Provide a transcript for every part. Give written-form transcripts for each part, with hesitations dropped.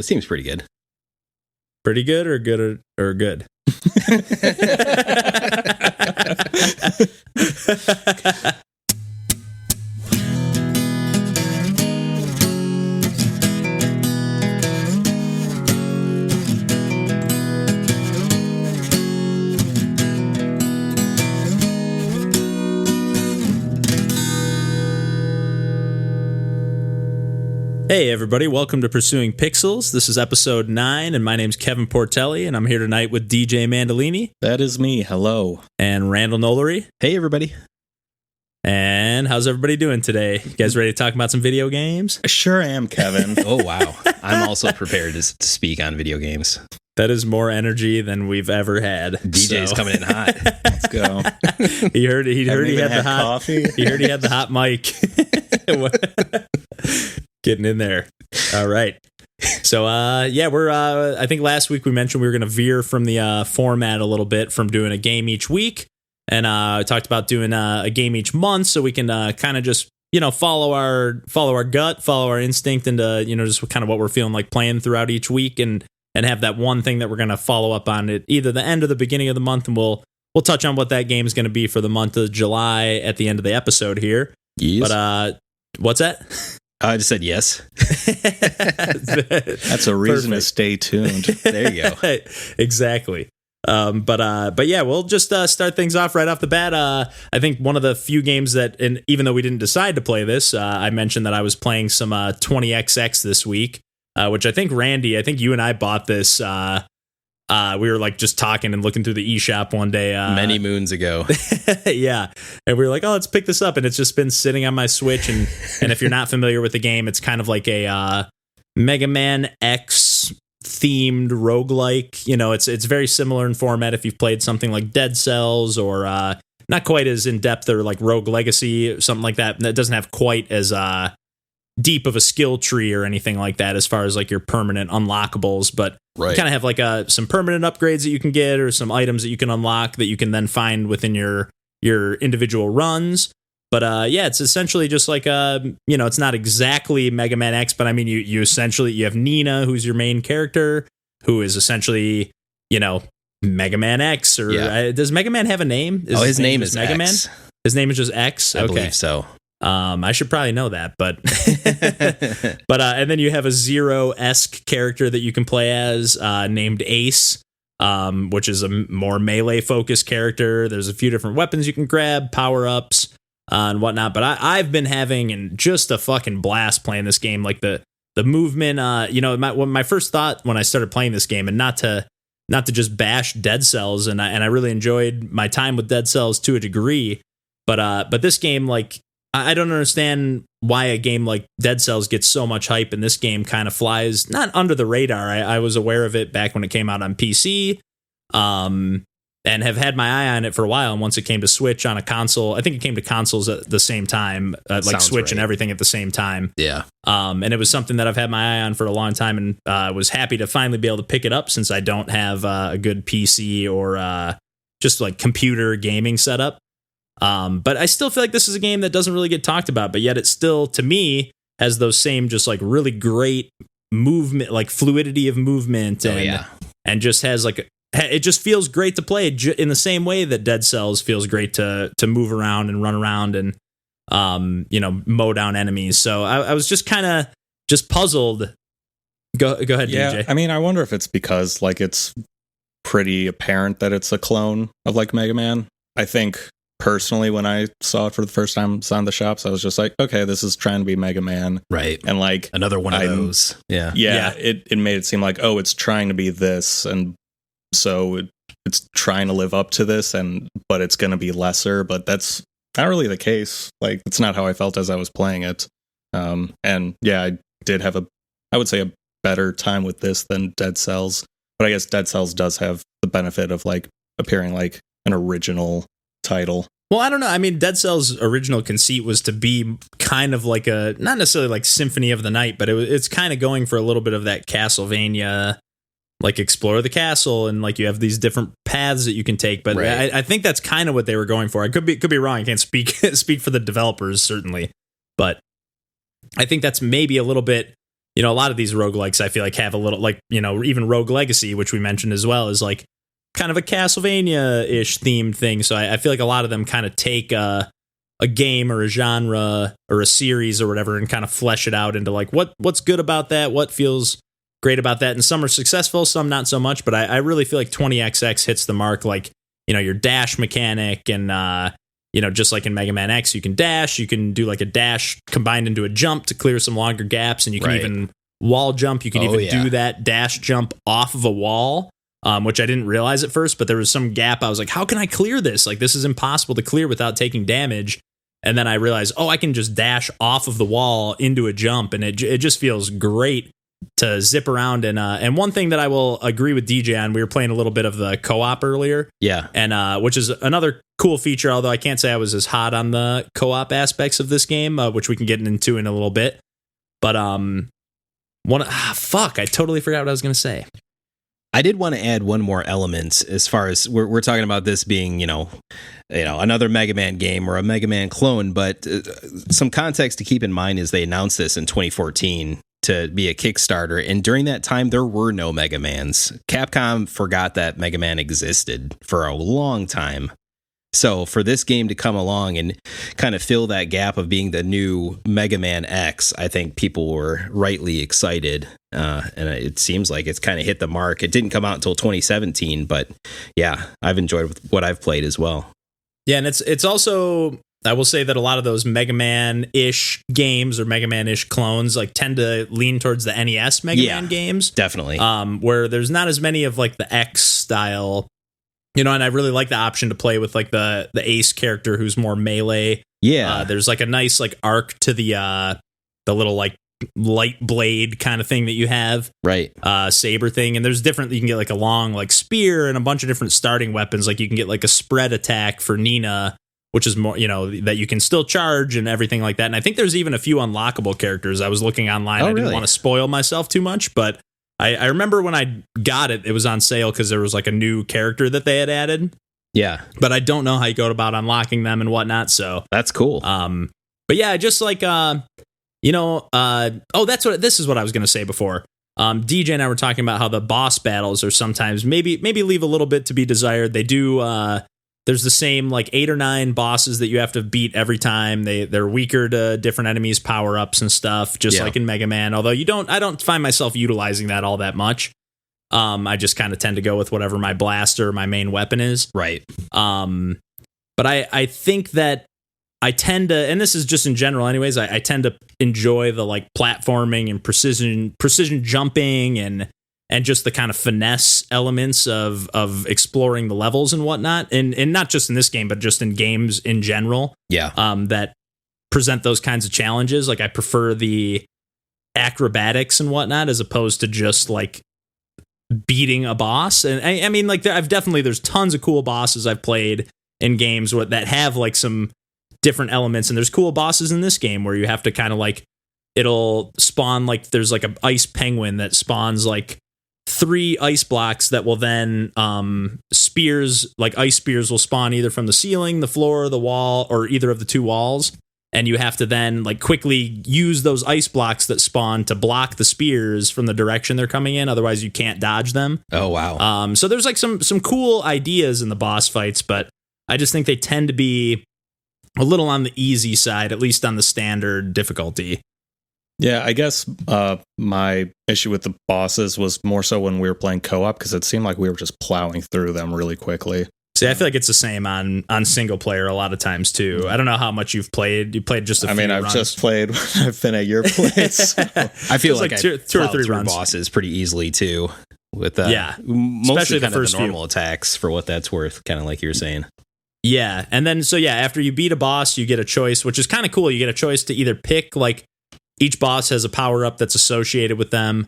It seems pretty good. Pretty good or good or good? Hey everybody, welcome to Pursuing Pixels. This is episode 9, and my name's Kevin Portelli, and I'm here tonight with DJ Mandolini. That is me, hello. And Randall Nolery. Hey everybody. And how's everybody doing today? You guys ready to talk about some video games? I sure am, Kevin. Oh wow. I'm also prepared to speak on video games. That is more energy than we've ever had. DJ's coming in hot. Let's go. He heard he had the hot coffee. He heard he had the hot mic. Getting in there. All right. So, we're, I think last week we mentioned we were going to veer from the format a little bit from doing a game each week. And talked about doing a game each month so we can kind of just, follow our gut, follow our instinct into, just kind of what we're feeling like playing throughout each week and have that one thing that we're going to follow up on at either the end or the beginning of the month. And we'll touch on what that game is going to be for the month of July at the end of the episode here. Yes. But what's that? I just said yes. That's a reason to stay tuned. There you go. Exactly. But yeah, we'll just start things off right off the bat. I think one of the few games that, and even though we didn't decide to play this, I mentioned that I was playing some 20XX this week, which I think Randy, you and I bought this. We were like just talking and looking through the eShop one day. Many moons ago. Yeah. And we were like, oh, let's pick this up. And it's just been sitting on my Switch. And if you're not familiar with the game, it's kind of like a Mega Man X themed roguelike. It's very similar in format if you've played something like Dead Cells or not quite as in-depth or like Rogue Legacy, something like that. That doesn't have quite as deep of a skill tree or anything like that as far as like your permanent unlockables, but you kind of have like some permanent upgrades that you can get or some items that you can unlock that you can then find within your individual runs. But it's essentially just like it's not exactly Mega Man X, but I mean you essentially you have Nina, who's your main character, who is essentially Mega Man X, or does Mega Man have a name? His name is Mega X. Man. His name is just X. I believe so. I should probably know that, but and then you have a Zero-esque character that you can play as named Ace, which is a more melee focused character. There's a few different weapons you can grab, power-ups, and whatnot. But I've been having just a fucking blast playing this game. Like the movement, my first thought when I started playing this game, and not to just bash Dead Cells, and I really enjoyed my time with Dead Cells to a degree, but this game, like, I don't understand why a game like Dead Cells gets so much hype and this game kind of flies not under the radar. I was aware of it back when it came out on PC, and have had my eye on it for a while. And once it came to Switch on a console, I think it came to consoles at the same time, like Sounds Switch right. and everything at the same time. Yeah. And it was something that I've had my eye on for a long time, and was happy to finally be able to pick it up since I don't have a good PC or just like computer gaming setup. But I still feel like this is a game that doesn't really get talked about, but yet it still, to me, has those same just like really great movement, like fluidity of movement, and just has like it just feels great to play in the same way that Dead Cells feels great to move around and run around and mow down enemies. So I was just kind of just puzzled. Go ahead, DJ. I mean, I wonder if it's because like it's pretty apparent that it's a clone of like Mega Man. I think personally, when I saw it for the first time on the shops, I was just like, okay, this is trying to be Mega Man. Right. And like another one of those. Yeah. It made it seem like, oh, it's trying to be this. And so it's trying to live up to this, but it's going to be lesser. But that's not really the case. Like, it's not how I felt as I was playing it. And yeah, I did have I would say a better time with this than Dead Cells. But I guess Dead Cells does have the benefit of like appearing like an original title. Well, I don't know. I mean, Dead Cells' original conceit was to be kind of like a, not necessarily like Symphony of the Night, but it's kind of going for a little bit of that Castlevania, like explore the castle, and like you have these different paths that you can take. But right. I think that's kind of what they were going for. I could be wrong. I can't speak for the developers, certainly, but I think that's maybe a little bit a lot of these roguelikes I feel like have a little, like, even Rogue Legacy, which we mentioned as well, is like kind of a Castlevania-ish themed thing. So I feel like a lot of them kind of take a game or a genre or a series or whatever and kind of flesh it out into like what's good about that, what feels great about that. And some are successful, some not so much. But I really feel like 20XX hits the mark, like, your dash mechanic and, just like in Mega Man X, you can dash, you can do like a dash combined into a jump to clear some longer gaps, and you can even wall jump. You can do that dash jump off of a wall, which I didn't realize at first, but there was some gap. I was like, how can I clear this? Like, this is impossible to clear without taking damage. And then I realized, I can just dash off of the wall into a jump, and it just feels great to zip around. And one thing that I will agree with DJ on, we were playing a little bit of the co-op earlier. Yeah. And which is another cool feature, although I can't say I was as hot on the co-op aspects of this game, which we can get into in a little bit. But I totally forgot what I was going to say. I did want to add one more element as far as we're talking about this being, another Mega Man game or a Mega Man clone, but some context to keep in mind is they announced this in 2014 to be a Kickstarter, and during that time there were no Mega Mans. Capcom forgot that Mega Man existed for a long time. So for this game to come along and kind of fill that gap of being the new Mega Man X, I think people were rightly excited. And it seems like it's kind of hit the mark. It didn't come out until 2017, but yeah, I've enjoyed what I've played as well. Yeah, and it's also, I will say that a lot of those Mega Man-ish games or Mega Man-ish clones like tend to lean towards the NES Mega Man games. Definitely. Where there's not as many of like the X style, and I really like the option to play with like the Ace character who's more melee. Yeah. There's like a nice like arc to the little like light blade kind of thing that you have. Right. Saber thing. And there's different, you can get like a long like spear and a bunch of different starting weapons. Like you can get like a spread attack for Nina, which is more, that you can still charge and everything like that. And I think there's even a few unlockable characters. I was looking online. I didn't want to spoil myself too much, but I remember when I got it, it was on sale because there was like a new character that they had added. Yeah. But I don't know how you go about unlocking them and whatnot. So that's cool. But yeah, just like, this is what I was going to say before. DJ and I were talking about how the boss battles are sometimes maybe leave a little bit to be desired. They do, there's the same like 8 or 9 bosses that you have to beat every time. They're weaker to different enemies' power-ups and stuff, just like in Mega Man. Although I don't find myself utilizing that all that much. I just kind of tend to go with whatever my blaster or my main weapon is. Right. But I think that I tend to, and this is just in general anyways, I tend to enjoy the like platforming and precision jumping and just the kind of finesse elements of exploring the levels and whatnot. And not just in this game, but just in games in general. Yeah. That present those kinds of challenges. Like I prefer the acrobatics and whatnot as opposed to just like beating a boss. And I mean, like there's tons of cool bosses I've played in games that have like some different elements. And there's cool bosses in this game where you have to kind of like, it'll spawn like there's like a ice penguin that spawns like 3 ice blocks that will then spears, like ice spears will spawn either from the ceiling, the floor, the wall, or either of the 2 walls. And you have to then like quickly use those ice blocks that spawn to block the spears from the direction they're coming in. Otherwise you can't dodge them. Oh, wow. So there's like some cool ideas in the boss fights, but I just think they tend to be a little on the easy side, at least on the standard difficulty. Yeah, I guess my issue with the bosses was more so when we were playing co-op, because it seemed like we were just plowing through them really quickly. See, I feel like it's the same on single player a lot of times too. I don't know how much you've played. You played just a few I've runs. just played. I've been at your place. So. I feel like two or three through runs. Bosses pretty easily too. With especially mostly the kind first of the normal attacks for what that's worth, kind of like you were saying. Yeah, and then after you beat a boss, you get a choice, which is kind of cool. You get a choice to either pick like each boss has a power up that's associated with them,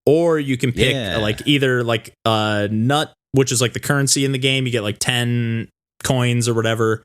or you can pick like either like nut, which is like the currency in the game. You get like 10 coins or whatever,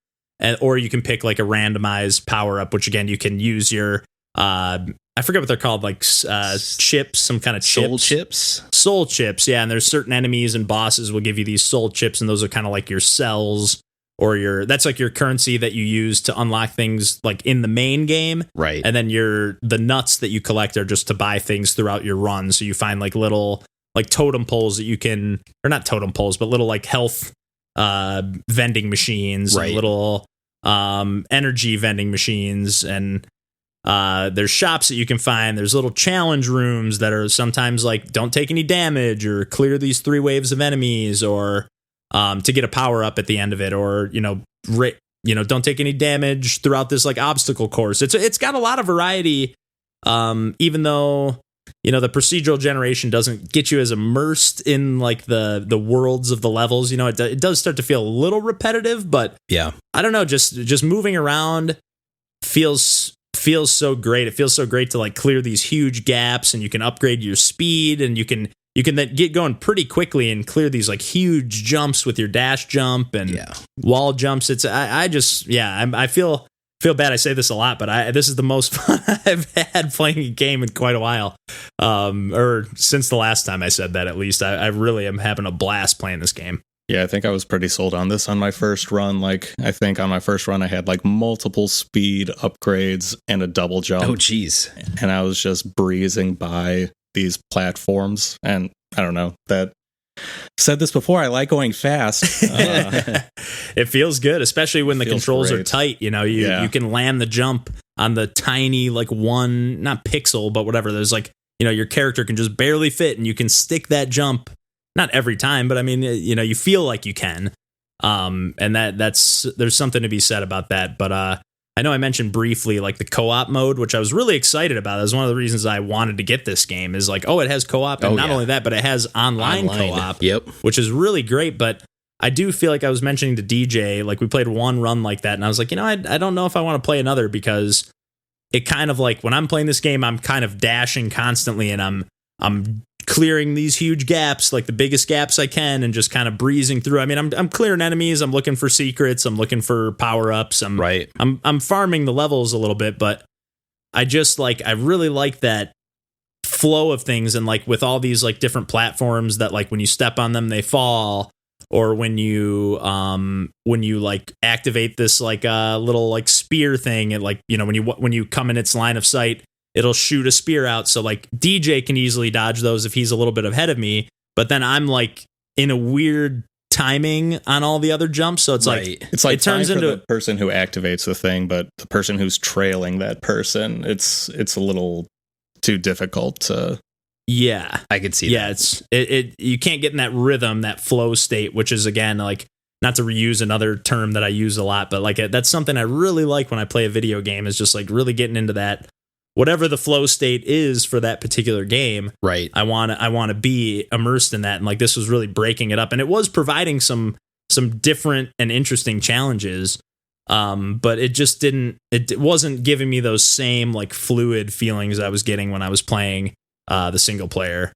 or you can pick like a randomized power up, which again you can use your I forget what they're called, like chips, some kind of chips. Soul chips, yeah. And there's certain enemies and bosses will give you these soul chips, and those are kind of like your cells that's like your currency that you use to unlock things like in the main game. Right. And then the nuts that you collect are just to buy things throughout your run. So you find like little like totem poles that you can, or not totem poles, but little like health vending machines, right. and little energy vending machines, and there's shops that you can find. There's little challenge rooms that are sometimes like don't take any damage or clear these 3 waves of enemies, or to get a power up at the end of it, or don't take any damage throughout this like obstacle course. It's got a lot of variety, even though the procedural generation doesn't get you as immersed in like the worlds of the levels. It does start to feel a little repetitive, but yeah, I don't know, just moving around feels so great. It feels so great to like clear these huge gaps, and you can upgrade your speed, and you can then get going pretty quickly and clear these like huge jumps with your dash jump and wall jumps. I feel bad I say this a lot, but this is the most fun I've had playing a game in quite a while, or since the last time I said that. At least I really am having a blast playing this game. Yeah, I think I was pretty sold on this on my first run. Like, I think on my first run, I had like multiple speed upgrades and a double jump. Oh, geez. And I was just breezing by these platforms. And I don't know, that said this before, I like going fast. It feels good, especially when the controls are tight. You can land the jump on the tiny, like not pixel, but whatever. There's like, your character can just barely fit, and you can stick that jump. Not every time, but I mean, you feel like you can. And there's something to be said about that. But I know I mentioned briefly like the co-op mode, which I was really excited about. That was one of the reasons I wanted to get this game, is like, it has co-op, and not only that, but it has online co-op, which is really great. But I do feel like I was mentioning to DJ, like we played one run like that, and I was like, I don't know if I want to play another, because it kind of like when I'm playing this game, I'm kind of dashing constantly, and I'm clearing these huge gaps, like the biggest gaps I can, and just kind of breezing through. I mean, I'm clearing enemies, I'm looking for secrets, I'm looking for power-ups, I'm farming the levels a little bit, but I really like that flow of things. And like with all these like different platforms that like when you step on them they fall, or when you like activate this like little like spear thing, and like when you come in its line of sight, it'll shoot a spear out. So like DJ can easily dodge those if he's a little bit ahead of me, but then I'm like in a weird timing on all the other jumps. So it's like it turns into the person who activates the thing, but the person who's trailing that person, it's a little too difficult to. Yeah, I could see that. It's you can't get in that rhythm, that flow state, which is again like, not to reuse another term that I use a lot, but like that's something I really like when I play a video game, is just like really getting into that. Whatever the flow state is for that particular game, right? I want to be immersed in that, and like this was really breaking it up, and it was providing some different and interesting challenges, but it wasn't giving me those same like fluid feelings I was getting when I was playing the single player.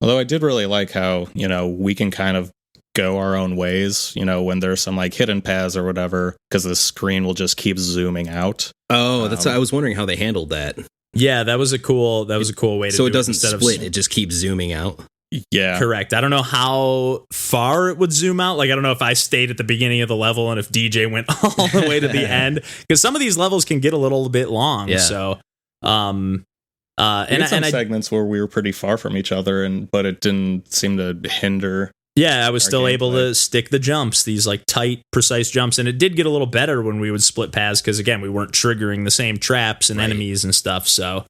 Although I did really like how we can kind of go our own ways, when there's some like hidden paths or whatever, because the screen will just keep zooming out. Oh, I was wondering how they handled that. Yeah, that was a cool way to do it. So it doesn't split, it just keeps zooming out. Yeah. Correct. I don't know how far it would zoom out. Like, I don't know if I stayed at the beginning of the level and if DJ went all the way to the end, because some of these levels can get a little bit long. Yeah. So, and some segments where we were pretty far from each other, but it didn't seem to hinder. Yeah, I was still able to stick the jumps, these like tight, precise jumps, and it did get a little better when we would split paths, because again, we weren't triggering the same traps and enemies and stuff. So,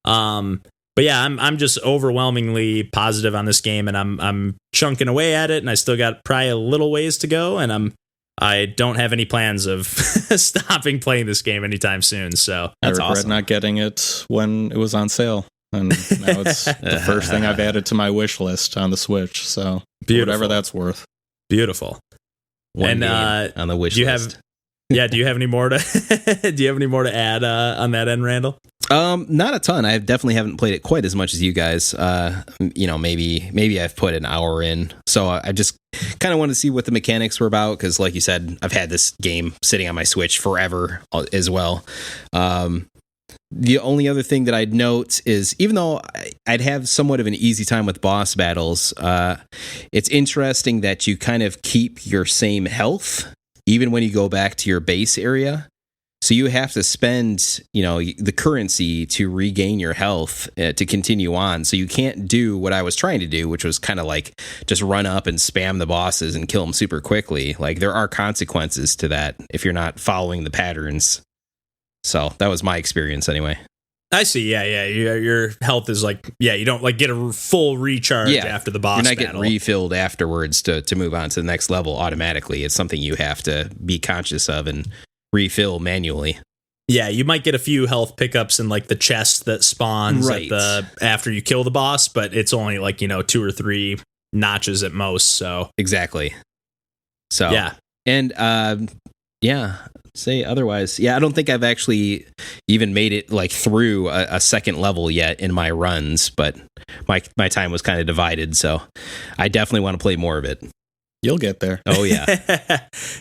but yeah, I'm just overwhelmingly positive on this game, and I'm chunking away at it, and I still got probably a little ways to go, and I don't have any plans of stopping playing this game anytime soon. So that's awesome. Not getting it when it was on sale. And now it's the first thing I've added to my wish list on the Switch. So whatever that's worth. Beautiful. One game on the wish list. Do you have any more to add on that end, Randall? Not a ton. I definitely haven't played it quite as much as you guys. Maybe I've put an hour in. So I just kind of wanted to see what the mechanics were about, because like you said, I've had this game sitting on my Switch forever as well. The only other thing that I'd note is, even though I'd have somewhat of an easy time with boss battles, it's interesting that you kind of keep your same health even when you go back to your base area. So you have to spend, the currency to regain your health to continue on. So you can't do what I was trying to do, which was kind of like just run up and spam the bosses and kill them super quickly. Like there are consequences to that if you're not following the patterns. So that was my experience anyway. I see. Yeah. Your health is you don't get a full recharge after the boss. You're not battle. getting refilled afterwards to move on to the next level automatically. It's something you have to be conscious of and refill manually. Yeah, you might get a few health pickups in the chest that spawns after you kill the boss, but it's only 2 or 3 notches at most. So exactly. So yeah, and say otherwise. Yeah, I don't think I've actually even made it through a second level yet in my runs, but my time was kind of divided. So I definitely want to play more of it. You'll get there. Oh yeah,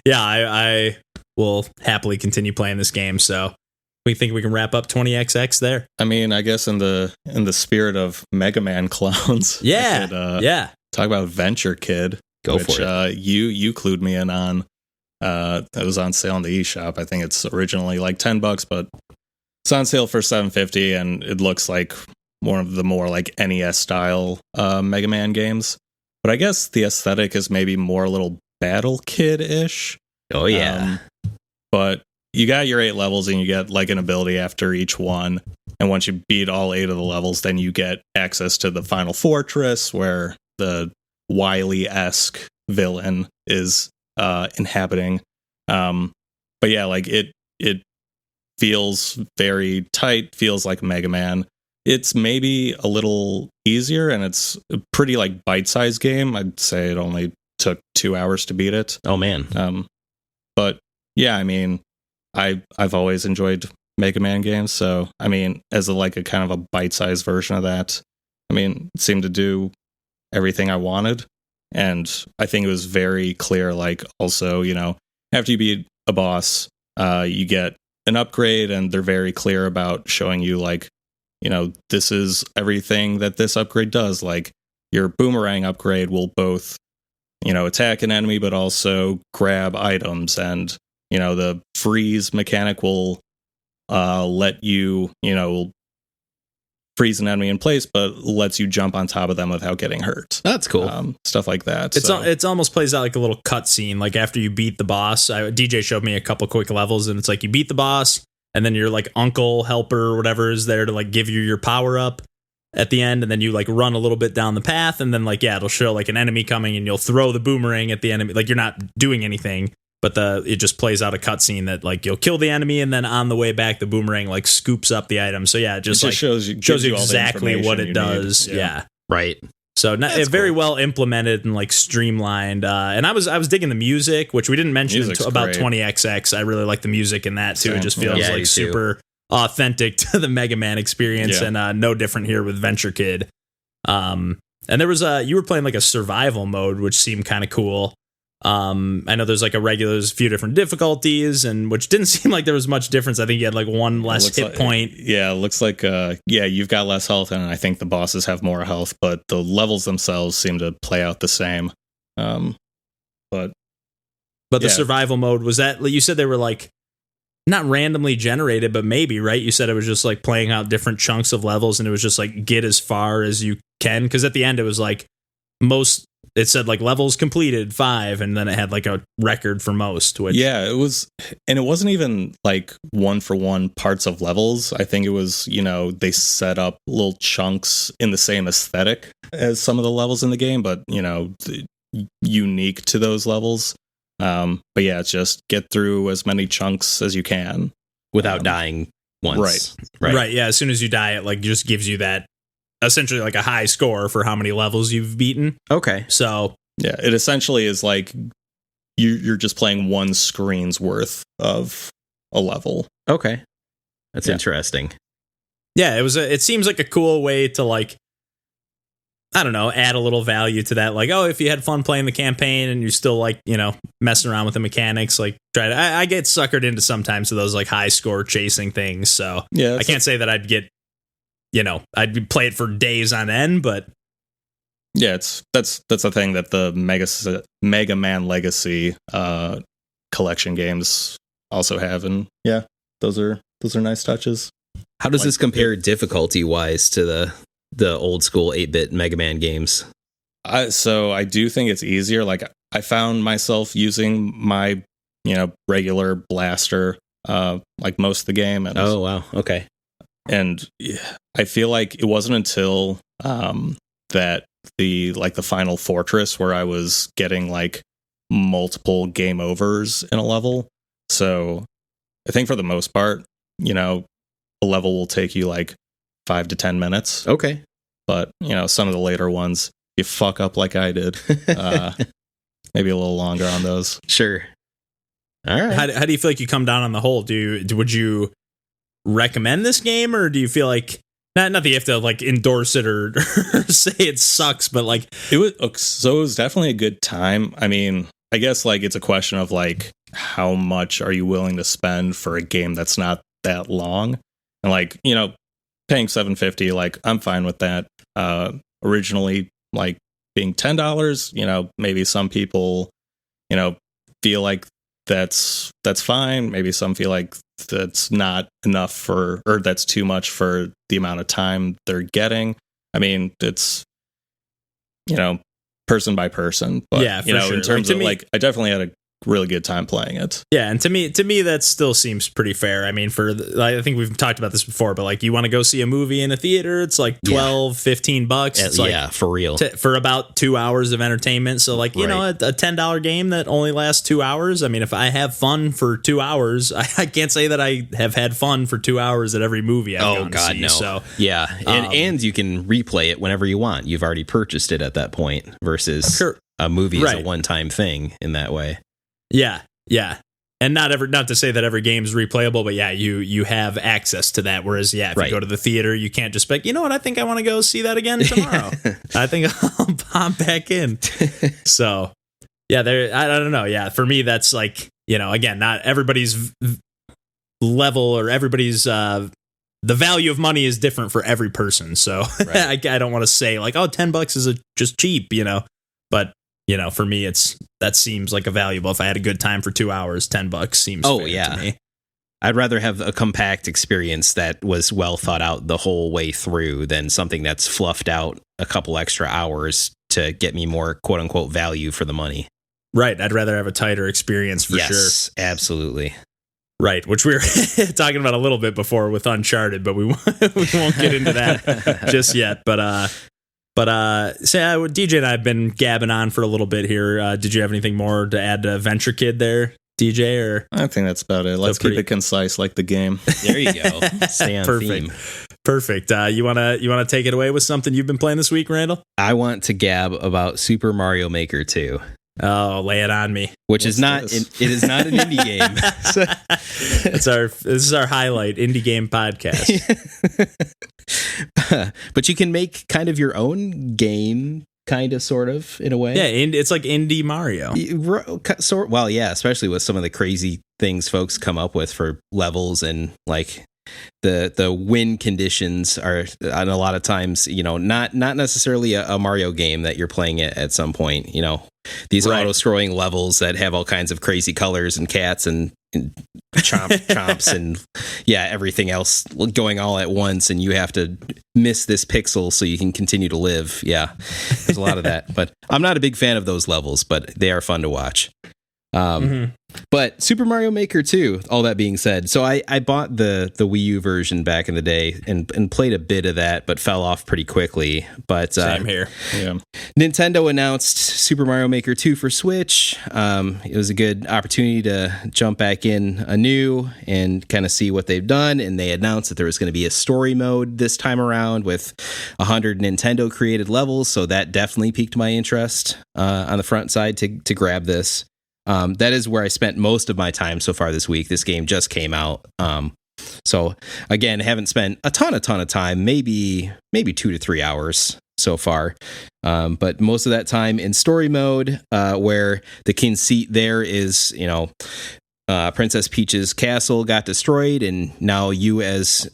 yeah. I will happily continue playing this game. So we think we can wrap up 20XX there. I mean, I guess in the spirit of Mega Man clones, yeah. Talk about Venture Kid. Go for it. You clued me in on. It was on sale in the eShop. I think it's originally $10, but it's on sale for $7.50, and it looks like one of the more NES style Mega Man games. But I guess the aesthetic is maybe more a little Battle Kid-ish. Oh yeah. But you got your 8 levels, and you get an ability after each one. And once you beat all 8 of the levels, then you get access to the final fortress where the Wily-esque villain is inhabiting. But yeah, it feels very tight, feels like Mega Man. It's maybe a little easier, and it's a pretty bite-sized game. I'd say it only took 2 hours to beat it. Oh man. But yeah, I mean, I've always enjoyed Mega Man games, so I mean, as a kind of a bite-sized version of that, I mean, it seemed to do everything I wanted. And I think it was very clear, also, after you beat a boss, you get an upgrade, and they're very clear about showing you, this is everything that this upgrade does. Your boomerang upgrade will both, attack an enemy, but also grab items. And, the freeze mechanic will let you, freeze an enemy in place, but lets you jump on top of them without getting hurt. That's cool. Stuff like that. It's almost plays out like a little cutscene. After you beat the boss, DJ showed me a couple quick levels, and it's you beat the boss, and then your uncle, helper, whatever is there to give you your power up at the end, and then you run a little bit down the path, and then it'll show an enemy coming, and you'll throw the boomerang at the enemy. You're not doing anything, but it just plays out a cutscene that you'll kill the enemy, and then on the way back the boomerang scoops up the item. So yeah, it just shows you exactly what it does. Yeah. Right. So very well implemented and streamlined. And I was digging the music, which we didn't mention about 20XX. I really like the music in that too. Same. It just feels super authentic to the Mega Man experience, and no different here with Venture Kid. And there was you were playing a survival mode, which seemed kind of cool. I know there's there's a few different difficulties, and which didn't seem like there was much difference. I think you had one less hit point. Yeah, it looks like you've got less health, and I think the bosses have more health, but the levels themselves seem to play out the same. But the survival mode, was that you said they were not randomly generated, but maybe, right? You said it was just playing out different chunks of levels, and it was just get as far as you can, because at the end it was most. It said levels completed 5, and then it had a record for most. Which it was, and it wasn't even 1-for-1 parts of levels. I think it was they set up little chunks in the same aesthetic as some of the levels in the game, but unique to those levels. But yeah, it's just get through as many chunks as you can without dying once. Right. Yeah. As soon as you die, it just gives you that. Essentially a high score for how many levels you've beaten. Okay. So yeah, it essentially is you're just playing one screen's worth of a level. Okay. That's interesting. Yeah, it seems like a cool way to I don't know, add a little value to that. If you had fun playing the campaign and you're still messing around with the mechanics, I get suckered into sometimes of those high score chasing things. So yeah, I can't say that I'd get I'd play it for days on end, but yeah, that's a thing that the Mega Man Legacy collection games also have, and yeah, those are nice touches. How does this compare difficulty wise to the old school 8-bit Mega Man games? So I do think it's easier. Like I found myself using my regular blaster like most of the game. And, oh wow, okay. And I feel like it wasn't until that the final fortress where I was getting like multiple game overs in a level. So I think for the most part, a level will take you like 5 to 10 minutes. Okay. But, some of the later ones, you fuck up like I did. Maybe a little longer on those. Sure. All right. How do you feel like you come down on the whole? Would you recommend this game, or do you feel like not that you have to like endorse it or say it sucks, but like it was definitely a good time. I mean, I guess like it's a question of like how much are you willing to spend for a game that's not that long, and like paying $7.50, like I'm fine with that. Originally, like being $10, maybe some people feel like that's fine. Maybe some feel like that's not enough or that's too much for the amount of time they're getting. I mean, it's person by person, but yeah, for sure. In terms of like, I definitely had a really good time playing it. Yeah, and to me that still seems pretty fair. I mean, I think we've talked about this before, but like you want to go see a movie in a theater, it's like $12-15. It's like, for real. For about 2 hours of entertainment. So like, a $10 game that only lasts 2 hours. I mean, if I have fun for 2 hours, I can't say that I have had fun for 2 hours at every movie I've gone to see. No. So yeah, and you can replay it whenever you want. You've already purchased it at that point versus a movie is a one-time thing in that way. Yeah. And not to say that every game is replayable, but yeah, you have access to that. Whereas, if you go to the theater, you can't just be like, what, I think I want to go see that again tomorrow. I think I'll pop back in. So, yeah, I don't know. Yeah, for me, that's like, again, not everybody's level or everybody's, the value of money is different for every person. So I don't want to say like, oh, $10 is just cheap, but for me, that seems like a valuable. If I had a good time for 2 hours, $10 seems fair to me. I'd rather have a compact experience that was well thought out the whole way through than something that's fluffed out a couple extra hours to get me more quote unquote value for the money. Right. I'd rather have a tighter experience for sure. Yes, absolutely. Right, which we were talking about a little bit before with Uncharted, but we won't get into that just yet. But DJ and I have been gabbing on for a little bit here. Did you have anything more to add to Venture Kid there, DJ? Or I think that's about it. Let's keep it concise like the game. There you go. Stay on theme. Perfect. You wanna take it away with something you've been playing this week, Randall? I want to gab about Super Mario Maker 2. Oh, lay it on me. It is not an indie game. This is our highlight indie game podcast. But you can make kind of your own game, kind of, sort of, in a way. Yeah, it's like Indie Mario. Well, yeah, especially with some of the crazy things folks come up with for levels, and like the win conditions are, and a lot of times, not necessarily a Mario game that you're playing at some point. These auto-scrolling levels that have all kinds of crazy colors and cats and chomps and everything else going all at once, and you have to miss this pixel so you can continue to live. Yeah, there's a lot of that, but I'm not a big fan of those levels, but they are fun to watch. But Super Mario Maker 2, all that being said, so I bought the Wii U version back in the day and played a bit of that, but fell off pretty quickly. But same here. Yeah. Nintendo announced Super Mario Maker 2 for Switch. It was a good opportunity to jump back in anew and kind of see what they've done. And they announced that there was going to be a story mode this time around with 100 Nintendo created levels. So that definitely piqued my interest on the front side to grab this. That is where I spent most of my time so far this week. This game just came out. So again, haven't spent a ton of time, maybe 2 to 3 hours so far. But most of that time in story mode, where the conceit there is, Princess Peach's castle got destroyed, and now you as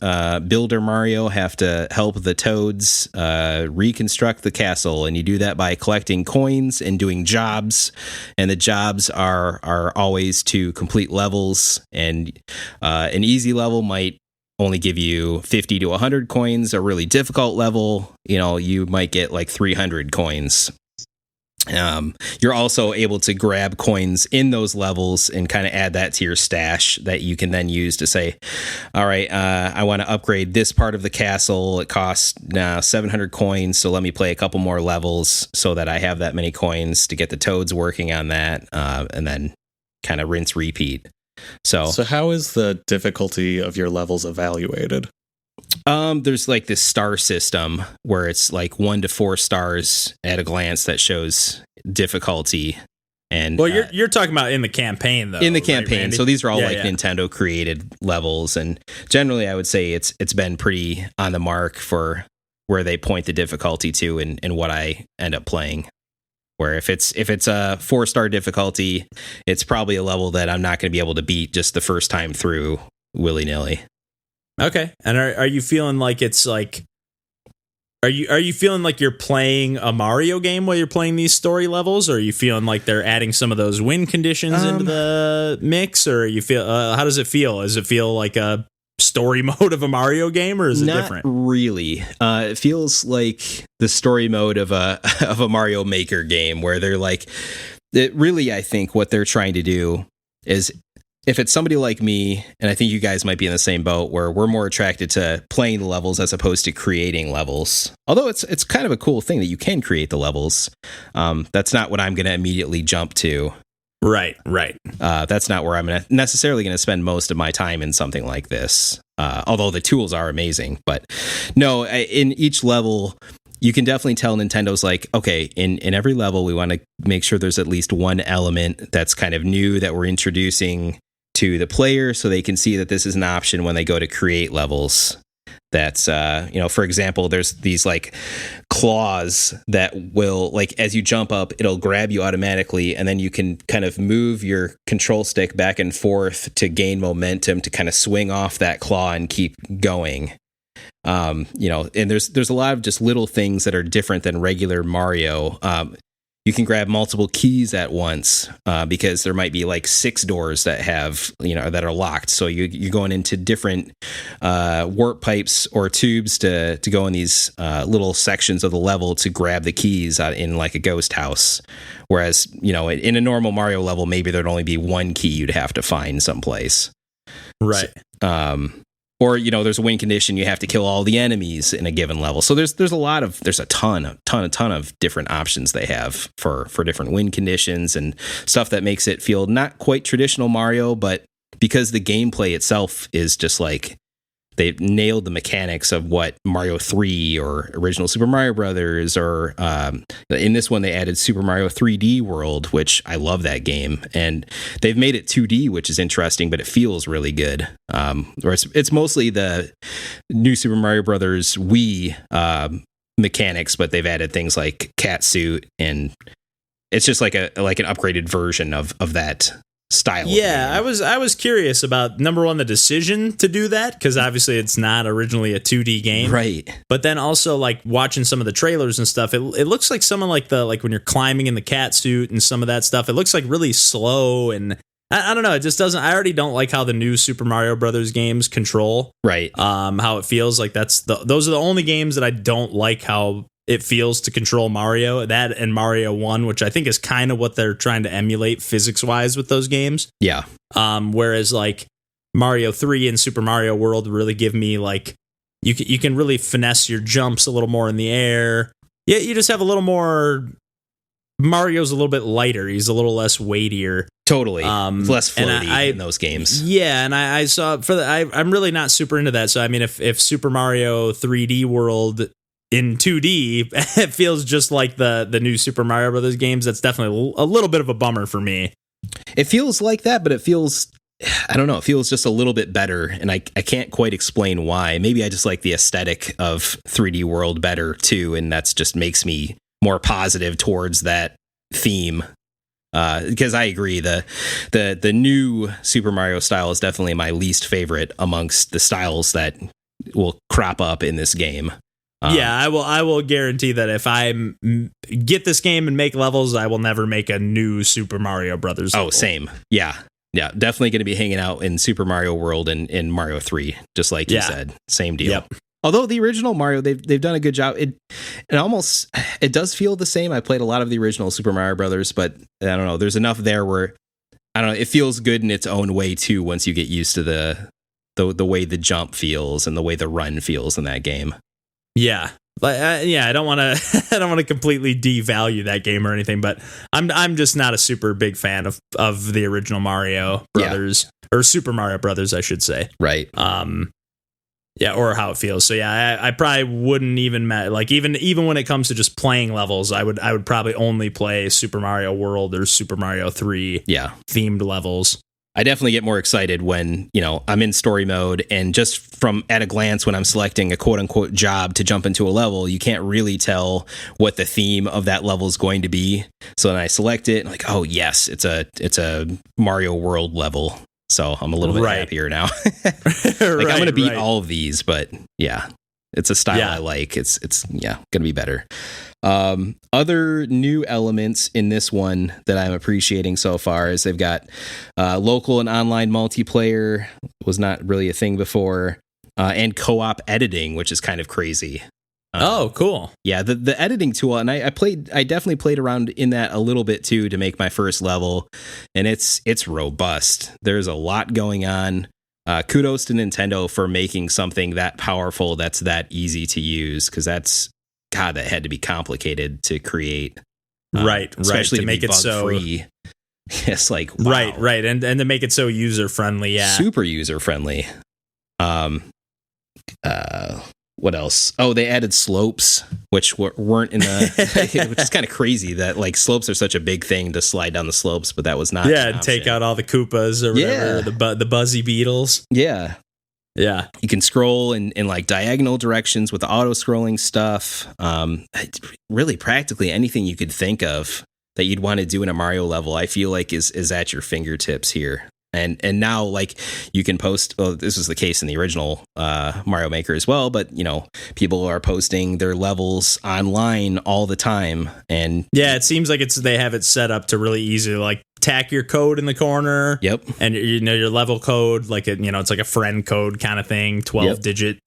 Builder Mario have to help the Toads reconstruct the castle, and you do that by collecting coins and doing jobs, and the jobs are always to complete levels, and an easy level might only give you 50 to 100 coins. A really difficult level, you might get like 300 coins. You're also able to grab coins in those levels and kind of add that to your stash that you can then use to say, all right, I want to upgrade this part of the castle. It costs 700 coins, so let me play a couple more levels so that I have that many coins to get the Toads working on that, and then kind of rinse, repeat. So how is the difficulty of your levels evaluated? There's like this star system where it's like 1 to 4 stars at a glance that shows difficulty. And well, you're talking about in the campaign, though. In the campaign, right, so these are all Yeah. Nintendo created levels, and generally, I would say it's been pretty on the mark for where they point the difficulty to, and what I end up playing. Where if it's a 4-star difficulty, it's probably a level that I'm not going to be able to beat just the first time through willy nilly. Okay. And are you feeling like it's like, are you feeling like you're playing a Mario game while you're playing these story levels, or are you feeling like they're adding some of those win conditions into the mix, or you feel how does it feel? Does it feel like a story mode of a Mario game, or is it different? Not really. It feels like the story mode of a Mario Maker game, where they're like, I think what they're trying to do is, if it's somebody like me, and I think you guys might be in the same boat, where we're more attracted to playing the levels as opposed to creating levels. Although it's kind of a cool thing that you can create the levels. That's not what I'm going to immediately jump to. Right. That's not where I'm necessarily going to spend most of my time in something like this. Although the tools are amazing. But no, in each level, you can definitely tell Nintendo's like, okay, in every level, we want to make sure there's at least one element that's kind of new that we're introducing to the player, so they can see that this is an option when they go to create levels. That's for example, there's these like claws that will, like, as you jump up, it'll grab you automatically, and then you can kind of move your control stick back and forth to gain momentum to kind of swing off that claw and keep going. And there's a lot of just little things that are different than regular Mario. You can grab multiple keys at once, because there might be like 6 doors that have, that are locked. So you're going into different warp pipes or tubes to go in these little sections of the level to grab the keys in like a ghost house. Whereas, in a normal Mario level, maybe there'd only be one key you'd have to find someplace. Right. Or, there's a win condition, you have to kill all the enemies in a given level. So there's a ton of different options they have for different win conditions and stuff that makes it feel not quite traditional Mario, but because the gameplay itself is just like, they've nailed the mechanics of what Mario 3 or original Super Mario Brothers, or in this one they added Super Mario 3D World, which I love that game, and they've made it 2D, which is interesting, but it feels really good. Or it's mostly the new Super Mario Brothers Wii mechanics, but they've added things like Catsuit, and it's just like an upgraded version of that style. Yeah, I was curious about, number one, the decision to do that, because obviously it's not originally a 2D game, right? But then also, like, watching some of the trailers and stuff, it looks like someone like when you're climbing in the cat suit and some of that stuff, it looks like really slow, and I don't know, it just doesn't. I already don't like how the new Super Mario Brothers games control, right? How it feels like those are the only games that I don't like how it feels to control Mario. That and Mario 1, which I think is kind of what they're trying to emulate physics-wise with those games. Yeah. Whereas, like, Mario 3 and Super Mario World really give me, like, you can really finesse your jumps a little more in the air. Yeah, you just have a little more. Mario's a little bit lighter. He's a little less weightier. Totally. Less floaty in those games. Yeah, and I saw I'm really not super into that. So I mean, if Super Mario 3D World in 2D, it feels just like the new Super Mario Brothers games, that's definitely a little bit of a bummer for me. It feels like that, but it feels, I don't know, it feels just a little bit better, and I can't quite explain why. Maybe I just like the aesthetic of 3D World better too, and that's just makes me more positive towards that theme. Because I agree, the new Super Mario style is definitely my least favorite amongst the styles that will crop up in this game. I will guarantee that if I get this game and make levels, I will never make a new Super Mario Brothers level. Oh, same. Yeah, definitely going to be hanging out in Super Mario World and in Mario 3, just like you said. Same deal. Yep. Although the original Mario, they've done a good job. It does feel the same. I played a lot of the original Super Mario Brothers, but I don't know. There's enough there where I don't know. It feels good in its own way too. Once you get used to the way the jump feels and the way the run feels in that game. Yeah. But I don't want to completely devalue that game or anything, but I'm just not a super big fan of the original Mario Brothers or Super Mario Brothers, I should say. Right. Or how it feels. So I probably wouldn't even like even when it comes to just playing levels, I would probably only play Super Mario World or Super Mario 3 themed levels. I definitely get more excited when, I'm in story mode, and just from at a glance when I'm selecting a quote unquote job to jump into a level, you can't really tell what the theme of that level is going to be. So then I select it and like, oh yes, it's a Mario World level. So I'm a little bit happier now. I'm going to beat all of these, but it's a style I like. It's going to be better. Other new elements in this one that I'm appreciating so far is they've got local and online multiplayer, was not really a thing before, and co-op editing, which is kind of crazy. Oh, cool. Yeah, the editing tool, and I definitely played around in that a little bit too to make my first level, and it's robust. There's a lot going on. Kudos to Nintendo for making something that powerful that's that easy to use, because that had to be complicated to create. Especially to make it so free. It's like, wow. Right. And to make it so user friendly, super user friendly. What else? Oh, they added slopes, which weren't in the, which is kind of crazy that like slopes are such a big thing to slide down the slopes, but that was not. Yeah, take out all the Koopas or whatever, the buzzy beetles. Yeah. Yeah. You can scroll in like diagonal directions with the auto scrolling stuff. Really practically anything you could think of that you'd want to do in a Mario level, I feel like is at your fingertips here. And now, like, you can post. Well, this was the case in the original Mario Maker as well. But people are posting their levels online all the time. And it seems like they have it set up to really easy, like tack your code in the corner. Yep. And your level code, like it's like a friend code kind of thing, 12-digit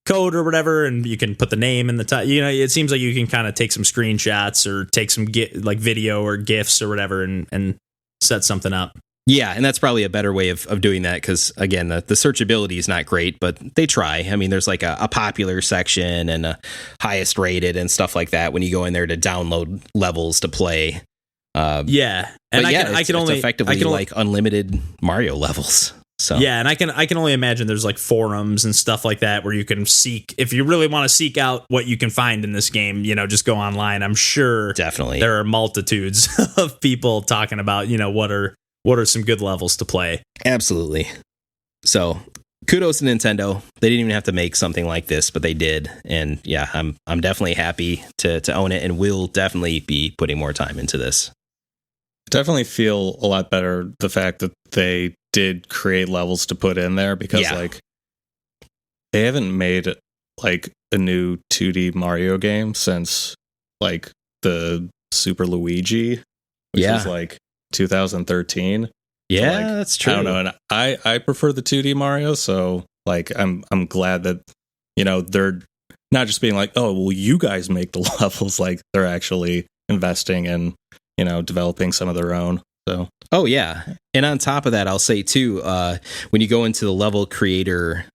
code or whatever, and you can put the name in the top. It seems like you can kind of take some screenshots or take some video or GIFs or whatever and set something up. Yeah, and that's probably a better way of doing that, because, again, the searchability is not great, but they try. I mean, there's like a popular section and a highest rated and stuff like that when you go in there to download levels to play. And I can only effectively like unlimited Mario levels. So yeah, and I can only imagine there's like forums and stuff like that where you can seek, if you really want to seek out what you can find in this game, just go online. I'm sure definitely there are multitudes of people talking about what are some good levels to play. Absolutely. So kudos to Nintendo. They didn't even have to make something like this, but they did. And yeah, I'm definitely happy to own it, and will definitely be putting more time into this. Definitely feel a lot better the fact that they did create levels to put in there, because like they haven't made like a new 2D Mario game since like the Super Luigi, which was like 2013. Yeah, so, that's true. I don't know, and I prefer the 2D Mario, so like I'm glad that they're not just being like, oh well, you guys make the levels, like they're actually investing in developing some of their own. So and on top of that, I'll say too, when you go into the level creator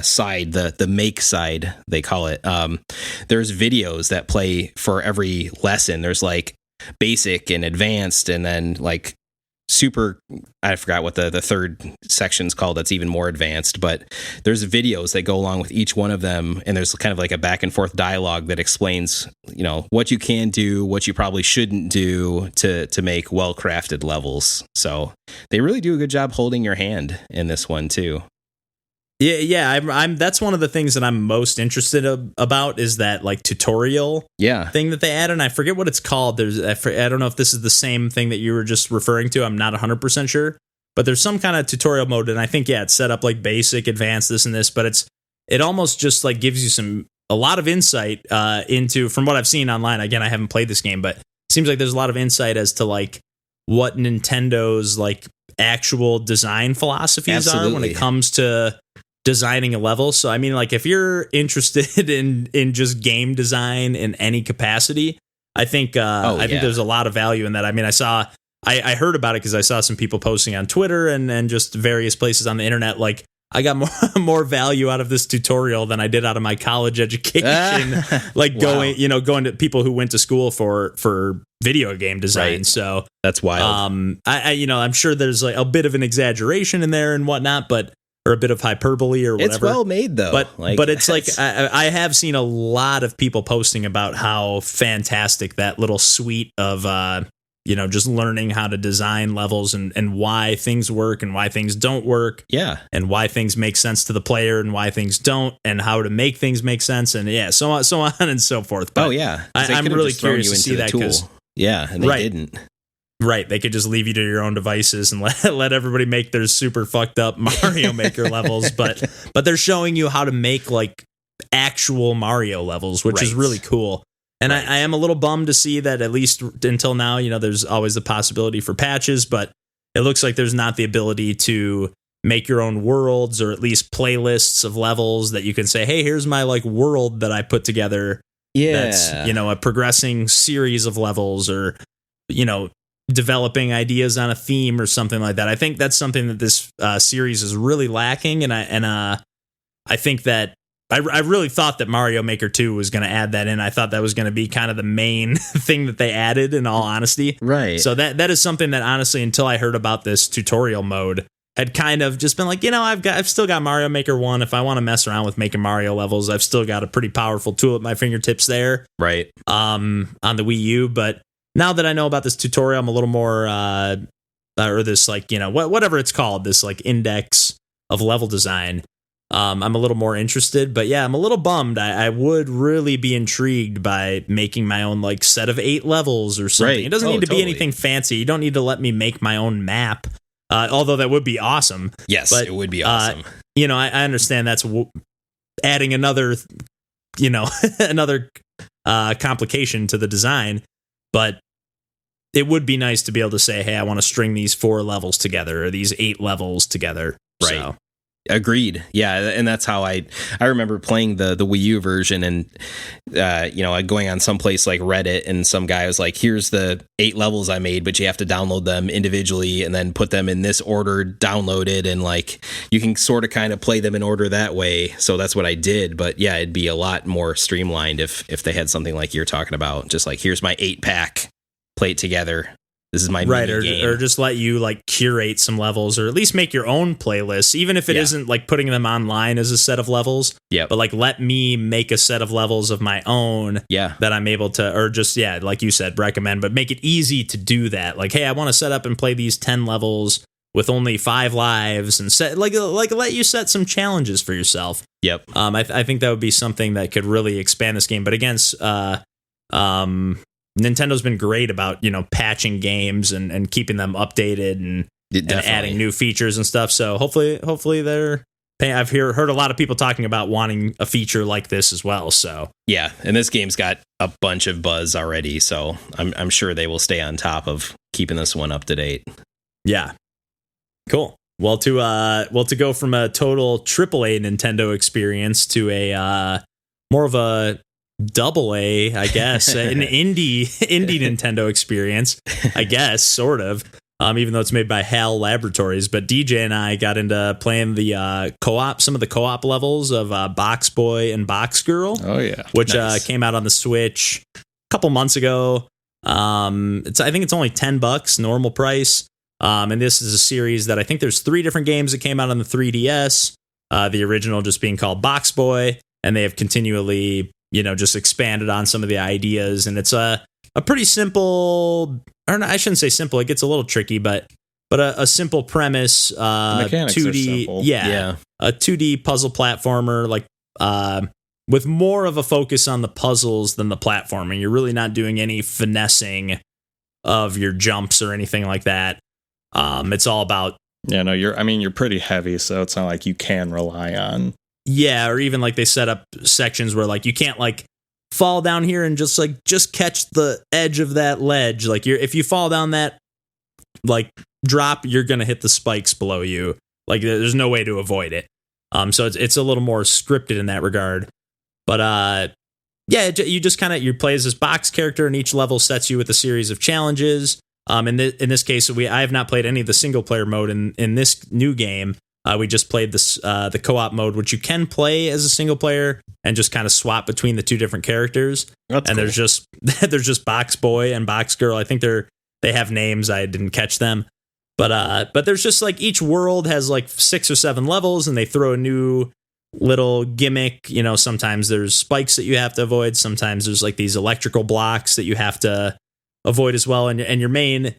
side, the make side they call it, there's videos that play for every lesson. There's like basic and advanced, and then like super, I forgot what the third section's called, that's even more advanced, but there's videos that go along with each one of them, and there's kind of like a back and forth dialogue that explains what you can do, what you probably shouldn't do to make well-crafted levels. So they really do a good job holding your hand in this one too. Yeah. I'm. That's one of the things that I'm most interested about is that like tutorial thing that they add, and I forget what it's called. I don't know if this is the same thing that you were just referring to. I'm not 100% sure, but there's some kind of tutorial mode, and I think it's set up like basic, advanced, this and this, but it almost just like gives you a lot of insight into, from what I've seen online. Again, I haven't played this game, but it seems like there's a lot of insight as to like what Nintendo's like actual design philosophies are when it comes to designing a level. So I mean, like if you're interested in just game design in any capacity, I think think there's a lot of value in that. I mean, I heard about it because I saw some people posting on Twitter and just various places on the internet. Like I got more value out of this tutorial than I did out of my college education. Like going to people who went to school for video game design. Right. So that's wild. I'm sure there's like a bit of an exaggeration in there and whatnot, or a bit of hyperbole or whatever. It's well made though. But it's like I have seen a lot of people posting about how fantastic that little suite of just learning how to design levels and why things work and why things don't work. Yeah. And why things make sense to the player and why things don't, and how to make things make sense, and so on and so forth. But I'm really curious to see that because and they didn't. Right, they could just leave you to your own devices and let everybody make their super fucked up Mario Maker levels, but they're showing you how to make like actual Mario levels, which is really cool. And I am a little bummed to see that, at least until now, there's always the possibility for patches, but it looks like there's not the ability to make your own worlds, or at least playlists of levels that you can say, hey, here's my like world that I put together. Yeah. That's, a progressing series of levels, or, developing ideas on a theme or something like that. I think that's something that this series is really lacking. And I think that I really thought that Mario Maker 2 was going to add that in. I thought that was going to be kind of the main thing that they added, in all honesty. Right. So that is something that, honestly, until I heard about this tutorial mode, had kind of just been like, I've still got Mario Maker 1. If I want to mess around with making Mario levels, I've still got a pretty powerful tool at my fingertips there. Right. On the Wii U. But now that I know about this tutorial, I'm a little more, or this like, whatever it's called, this like index of level design. I'm a little more interested, but yeah, I'm a little bummed. I would really be intrigued by making my own like set of 8 levels or something. Right. It doesn't need to be anything fancy. You don't need to let me make my own map, although that would be awesome. Yes, but, it would be awesome. I understand that's adding another, another complication to the design, but it would be nice to be able to say, hey, I want to string these 4 levels together, or these 8 levels together. Right. So. Agreed. Yeah, and that's how I remember playing the Wii U version, and going on some place like Reddit, and some guy was like, here's the 8 levels I made, but you have to download them individually and then put them in this order, downloaded, and like you can sort of kind of play them in order that way. So that's what I did. But yeah, it'd be a lot more streamlined if they had something like you're talking about, just like, here's my 8-pack, play it together. This is my right, game. Or just let you like curate some levels, or at least make your own playlists, even if it isn't like putting them online as a set of levels. Yeah, but like let me make a set of levels of my own. Yeah, that I'm able to, or just like you said, recommend, but make it easy to do that. Like, hey, I want to set up and play these 10 levels with only 5 lives, and set like let you set some challenges for yourself. Yep. I think that would be something that could really expand this game. But again, Nintendo's been great about, patching games and keeping them updated and adding new features and stuff. So hopefully they're I've heard a lot of people talking about wanting a feature like this as well. So yeah, and this game's got a bunch of buzz already, so I'm sure they will stay on top of keeping this one up to date. Yeah, cool. Well, to go from a total AAA Nintendo experience to a more of a AA, I guess, an indie Nintendo experience, I guess, sort of. Even though it's made by HAL Laboratories, but DJ and I got into playing the some of the co-op levels of Box Boy and Box Girl. Oh yeah, which came out on the Switch a couple months ago. I think it's only $10 normal price. And this is a series that I think there's 3 different games that came out on the 3DS. The original just being called Box Boy, and they have continually just expanded on some of the ideas, and it's a pretty simple, or I shouldn't say simple, it gets a little tricky, but but a simple premise, mechanics are 2D, simple. yeah, a 2D puzzle platformer, like with more of a focus on the puzzles than the platforming. You're really not doing any finessing of your jumps or anything like that. It's all about you're pretty heavy, so it's not like you can rely on. Yeah, or even like they set up sections where like you can't like fall down here and just catch the edge of that ledge. Like if you fall down that like drop, you're gonna hit the spikes below you. Like there's no way to avoid it. So it's a little more scripted in that regard. But you just you play as this box character, and each level sets you with a series of challenges. In this case, I have not played any of the single player mode in this new game. We just played the co-op mode, which you can play as a single player and just kind of swap between the two different characters. That's and cool. there's just Box Boy and Box Girl. I think they have names. I didn't catch them, but there's just like each world has like 6 or 7 levels, and they throw a new little gimmick. You know, sometimes there's spikes that you have to avoid. Sometimes there's like these electrical blocks that you have to avoid as well. And your main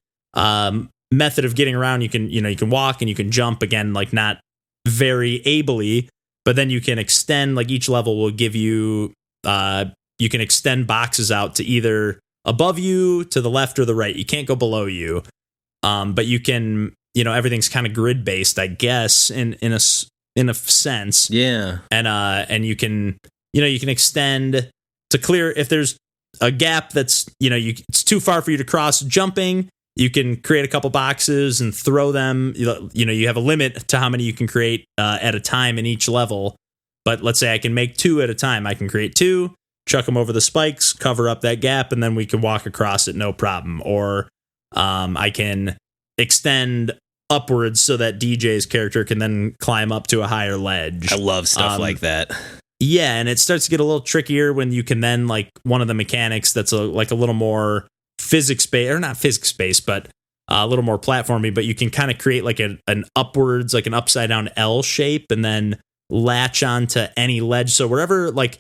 method of getting around, you can walk and you can jump, again, like not very ably, but then you can extend, like each level will give you you can extend boxes out to either above you, to the left, or the right. You can't go below you, but you can, everything's kind of grid based, I guess, in a sense. Yeah. And you can extend to clear if there's a gap that's it's too far for you to cross jumping. You can create a couple boxes and throw them. You have a limit to how many you can create at a time in each level. But let's say I can make 2 at a time. I can create 2, chuck them over the spikes, cover up that gap, and then we can walk across it no problem. Or I can extend upwards so that DJ's character can then climb up to a higher ledge. I love stuff like that. Yeah, and it starts to get a little trickier when you can then, like, one of the mechanics that's a little more physics-based, or not physics-based, but a little more platformy, but you can kind of create like an upwards, like an upside-down L shape, and then latch onto any ledge. So wherever, like,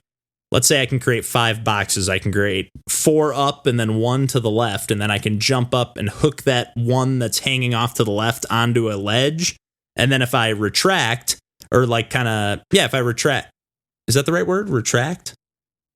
let's say I can create 5 boxes, I can create 4 up and then 1 to the left, and then I can jump up and hook that one that's hanging off to the left onto a ledge, and then if I retract, or like if I retract, is that the right word? Retract?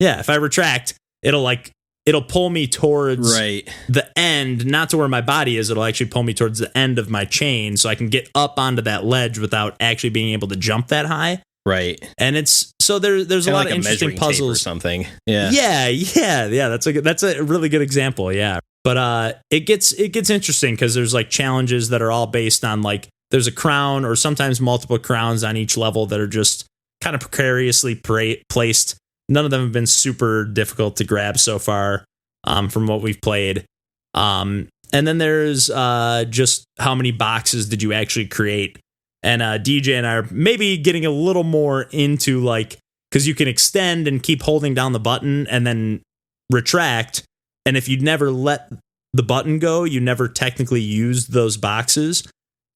Yeah, if I retract, it'll pull me towards the end, not to where my body is. It'll actually pull me towards the end of my chain, so I can get up onto that ledge without actually being able to jump that high. Right. And it's so there's a lot of interesting puzzles or something. Yeah. Yeah. That's a really good example. Yeah. But it gets interesting because there's like challenges that are all based on like there's a crown or sometimes multiple crowns on each level that are just kind of precariously placed. None of them have been super difficult to grab so far from what we've played. And then there's just how many boxes did you actually create? And DJ and I are maybe getting a little more into like, because you can extend and keep holding down the button and then retract. And if you never let the button go, you never technically used those boxes.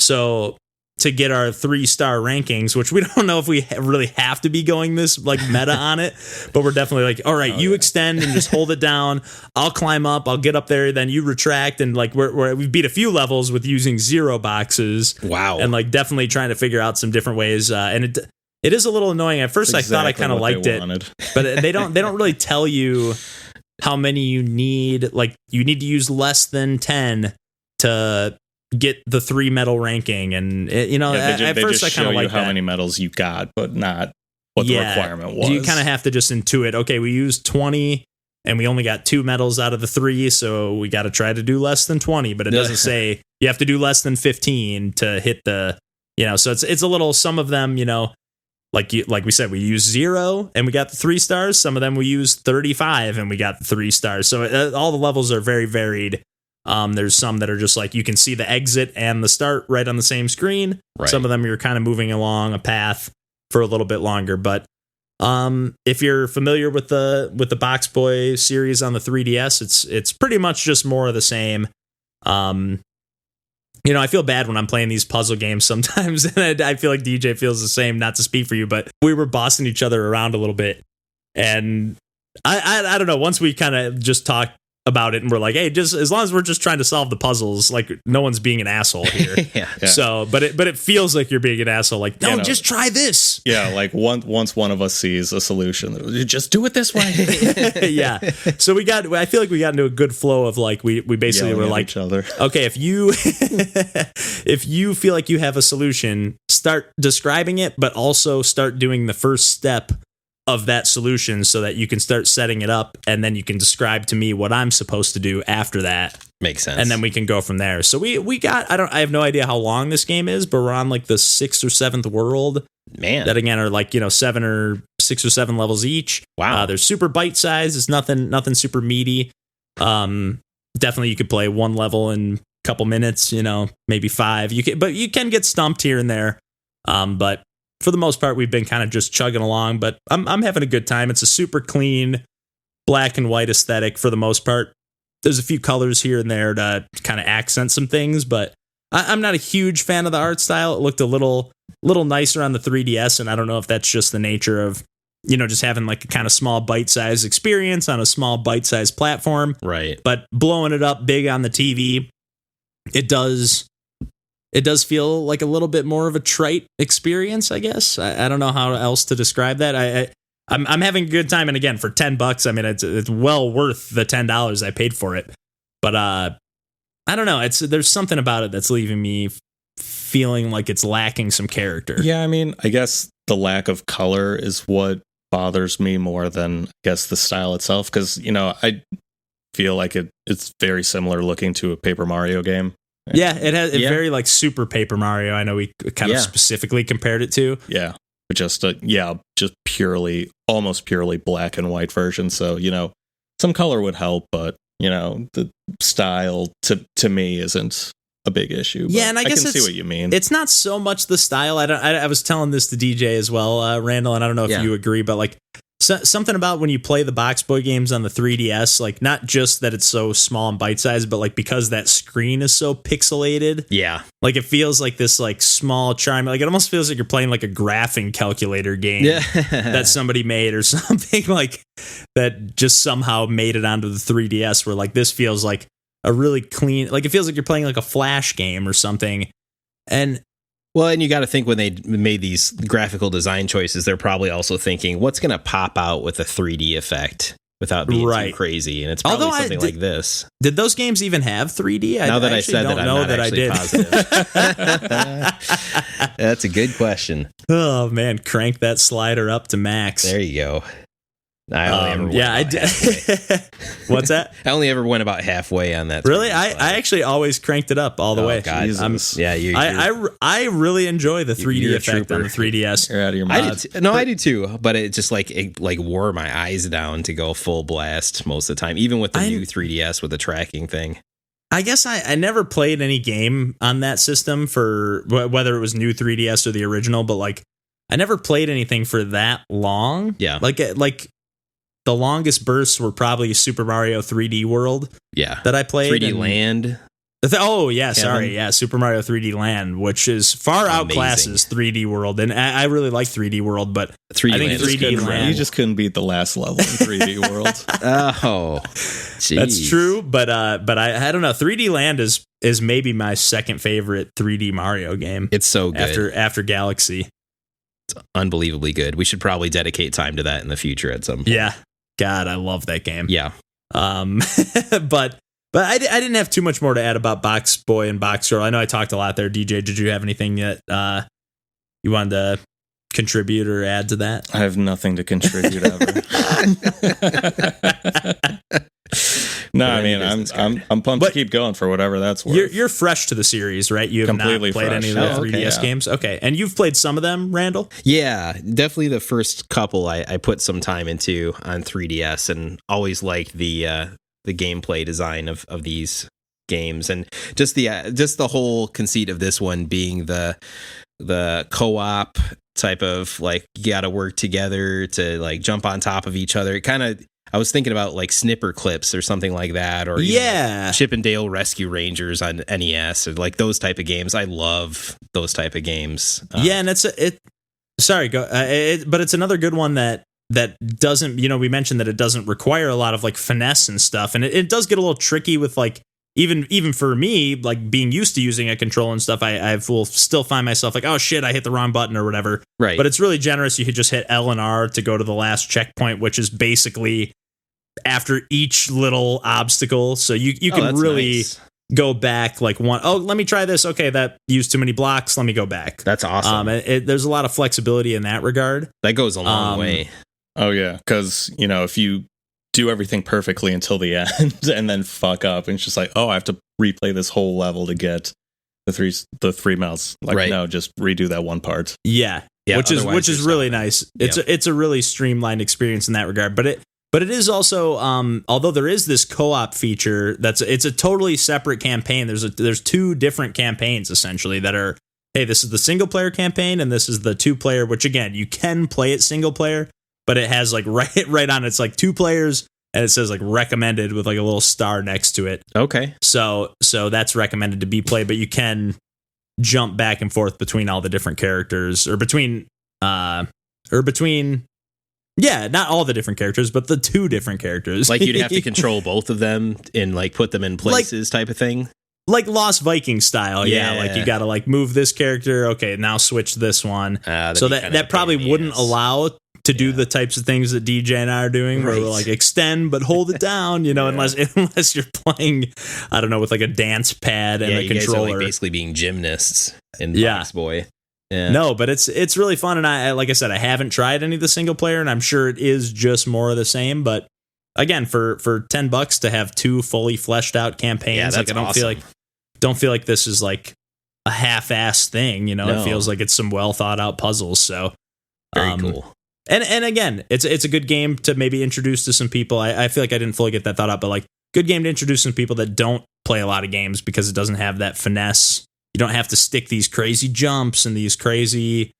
So to get our 3-star rankings, which we don't know if we really have to be going this like meta on it, but we're definitely like, all right, extend and just hold it down. I'll climb up. I'll get up there. Then you retract. And like we've beat a few levels with using 0 boxes. Wow. And like definitely trying to figure out some different ways. And it is a little annoying. At first, exactly I thought I kind of liked it, but they don't really tell you how many you need. Like you need to use less than 10 to get the 3 medal ranking, and at first I kind of like how many medals you got, but not what the requirement was. You kind of have to just intuit, okay, we used 20 and we only got 2 medals out of the 3, so we got to try to do less than 20, but it doesn't say you have to do less than 15 to hit the, so it's a little, some of them, like we said, we used 0 and we got the 3 stars. Some of them we used 35 and we got the 3 stars. So all the levels are very varied. There's some that are just like you can see the exit and the start right on the same screen. Right. Some of them you're kind of moving along a path for a little bit longer. But if you're familiar with the Box Boy series on the 3DS, it's pretty much just more of the same. I feel bad when I'm playing these puzzle games sometimes, and I feel like DJ feels the same. Not to speak for you, but we were bossing each other around a little bit, and I don't know. Once we kind of just talked about it, and we're like, hey, just as long as we're just trying to solve the puzzles, like no one's being an asshole here. Yeah. So, but it feels like you're being an asshole. Like, no, just try this. Yeah, like once one of us sees a solution, just do it this way. Yeah. So I feel like we got into a good flow of like we basically Yelling were at like, each other. okay, if you if you feel like you have a solution, start describing it, but also start doing the first step of that solution so that you can start setting it up, and then you can describe to me what I'm supposed to do after that. Makes sense. And then we can go from there. So we got, I have no idea how long this game is, but we're on like the 6th or 7th world. Man. That again are like, 6 or 7 levels each. Wow. They're super bite sized. It's nothing super meaty. Definitely you could play one level in a couple minutes, maybe 5. But you can get stumped here and there. But for the most part, we've been kind of just chugging along, but I'm having a good time. It's a super clean black and white aesthetic for the most part. There's a few colors here and there to kind of accent some things, but I'm not a huge fan of the art style. It looked a little nicer on the 3DS, and I don't know if that's just the nature of, just having like a kind of small bite-sized experience on a small bite-sized platform. Right. But blowing it up big on the TV, it does feel like a little bit more of a trite experience, I guess. I don't know how else to describe that. I'm having a good time, and again, for $10, I mean, it's well worth the $10 I paid for it. But I don't know. There's something about it that's leaving me feeling like it's lacking some character. Yeah, I mean, I guess the lack of color is what bothers me more than, I guess, the style itself. Because, I feel like it's very similar looking to a Paper Mario game. Yeah, it has very like Super Paper Mario. I know we kind of specifically compared it to. Yeah, but just almost purely black and white version. So, some color would help, but, the style to me isn't a big issue. Yeah, and I guess can see what you mean. It's not so much the style. I was telling this to DJ as well, Randall, and I don't know if you agree, but like something about when you play the Box Boy games on the 3DS, like not just that it's so small and bite-sized, but like because that screen is so pixelated. Yeah. Like it feels like this like small charm. Like it almost feels like you're playing like a graphing calculator game that somebody made or something like that just somehow made it onto the 3DS, where like this feels like a really clean, like it feels like you're playing like a Flash game or something. And you got to think when they made these graphical design choices, they're probably also thinking, what's going to pop out with a 3D effect without being too crazy? And it's probably something like this. Did those games even have 3D? Now that I said that, I'm not actually positive. That's a good question. Oh, man. Crank that slider up to max. There you go. I only ever went I did. What's that? I only ever went about halfway on that. Really? I actually always cranked it up all the way. God. I really enjoy the 3D effect on the 3DS. You're out of your mind. I do too, but it just it wore my eyes down to go full blast most of the time, even with the new 3DS with the tracking thing. I guess I never played any game on that system for whether it was new 3DS or the original, but like I never played anything for that long. Yeah. Like the longest bursts were probably Super Mario 3D World. Yeah. That I played. 3D Land. Super Mario 3D Land, which is far outclasses 3D World, and I really like 3D World, but 3D I think Land 3D Land, you just couldn't beat the last level in 3D World. Oh, geez. That's true, but I don't know. 3D Land is maybe my second favorite 3D Mario game. It's so good after Galaxy. It's unbelievably good. We should probably dedicate time to that in the future at some point. Yeah, God, I love that game. Yeah, but I didn't have too much more to add about Box Boy and Box Girl. I know I talked a lot there. DJ, did you have anything that you wanted to contribute or add to that? I have nothing to contribute ever. No, I mean I'm pumped to keep going for whatever that's worth. You're fresh to the series, right? You have completely not played fresh. any of the 3DS games. Okay, and you've played some of them, Randall? Yeah, definitely the first couple I put some time into on 3DS, and always liked the gameplay design of these games, and just the whole conceit of this one being the co-op type of like you got to work together to like jump on top of each other. It kind of, I was thinking about like Snipper Clips or something like that, or Chip and Dale Rescue Rangers on NES, or like those type of games. I love those type of games. And but it's another good one that that doesn't, we mentioned that it doesn't require a lot of like finesse and stuff, and it does get a little tricky with like even for me, like being used to using a control and stuff, I will still find myself like, oh shit, I hit the wrong button or whatever. Right. But it's really generous. You could just hit L and R to go to the last checkpoint, which is basically after each little obstacle. So you can really nice. Go back like let me try this. Okay, that used too many blocks. Let me go back. That's awesome. There's a lot of flexibility in that regard. That goes a long way. Oh yeah, because if you do everything perfectly until the end and then fuck up, and it's just like, oh, I have to replay this whole level to get the three medals. Like, right. No, just redo that one part. Yeah, which is really nice. It's a really streamlined experience in that regard. But it is also, although there is this co-op feature, it's a totally separate campaign. There's two different campaigns essentially that are, hey, this is the single player campaign and this is the 2-player, which again, you can play it single player, but it has like right on it's like 2 players and it says like recommended with like a little star next to it. Okay. So that's recommended to be played, but you can jump back and forth between all the different characters or between yeah, not all the different characters, but the 2 different characters. Like you'd have to control both of them and like put them in places type of thing. Like Lost Viking style, yeah. Like you got to like move this character. Okay, now switch this one. So that probably wouldn't allow to do the types of things that DJ and I are doing, where we'll like extend but hold it down. Unless you're playing, I don't know, with like a dance pad and a controller, guys are like basically being gymnasts in Fox Boy. Yeah. No, but it's really fun, and I like I said, I haven't tried any of the single player, and I'm sure it is just more of the same. But again, for $10 to have 2 fully fleshed out campaigns, that's like I don't feel like this is like a half-assed thing. No. It feels like it's some well thought out puzzles. So very cool. And again, it's a good game to maybe introduce to some people. I feel like I didn't fully get that thought out, but like good game to introduce some people that don't play a lot of games because it doesn't have that finesse. You don't have to stick these crazy jumps and these crazy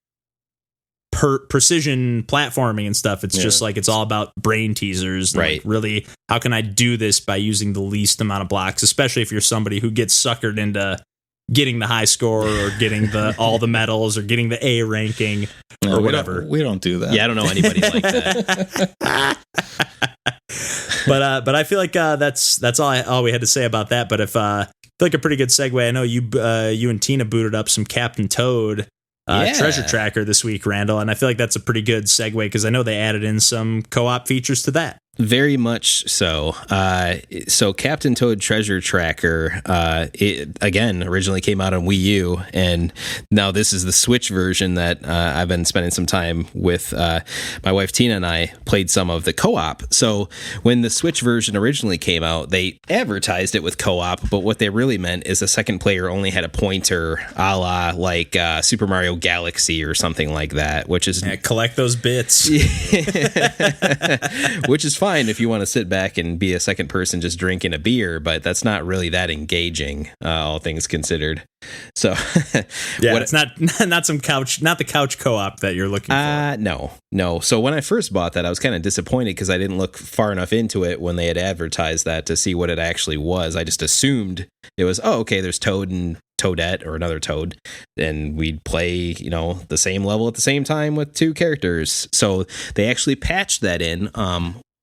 precision platforming and stuff. It's just like it's all about brain teasers. Right. Like really, how can I do this by using the least amount of blocks, especially if you're somebody who gets suckered into getting the high score or getting all the medals or getting the A ranking or whatever. We don't do that. Yeah, I don't know anybody like that. But I feel like that's all we had to say about that. But if I feel like a pretty good segue. I know you and Tina booted up some Captain Toad treasure tracker this week, Randall, and I feel like that's a pretty good segue because I know they added in some co-op features to that. Very much so. So Captain Toad Treasure Tracker, it again originally came out on Wii U, and now this is the Switch version that I've been spending some time with. My wife Tina and I played some of the co-op. So when the Switch version originally came out, they advertised it with co-op, but what they really meant is the second player only had a pointer, a la like Super Mario Galaxy or something like that, which is collect those bits, which is fine if you want to sit back and be a second person just drinking a beer, but that's not really that engaging, all things considered. So it's not some couch, not the couch co-op that you're looking for. No. So when I first bought that, I was kind of disappointed because I didn't look far enough into it when they had advertised that to see what it actually was. I just assumed it was, there's Toad and Toadette or another Toad, and we'd play, the same level at the same time with 2 characters. So they actually patched that in.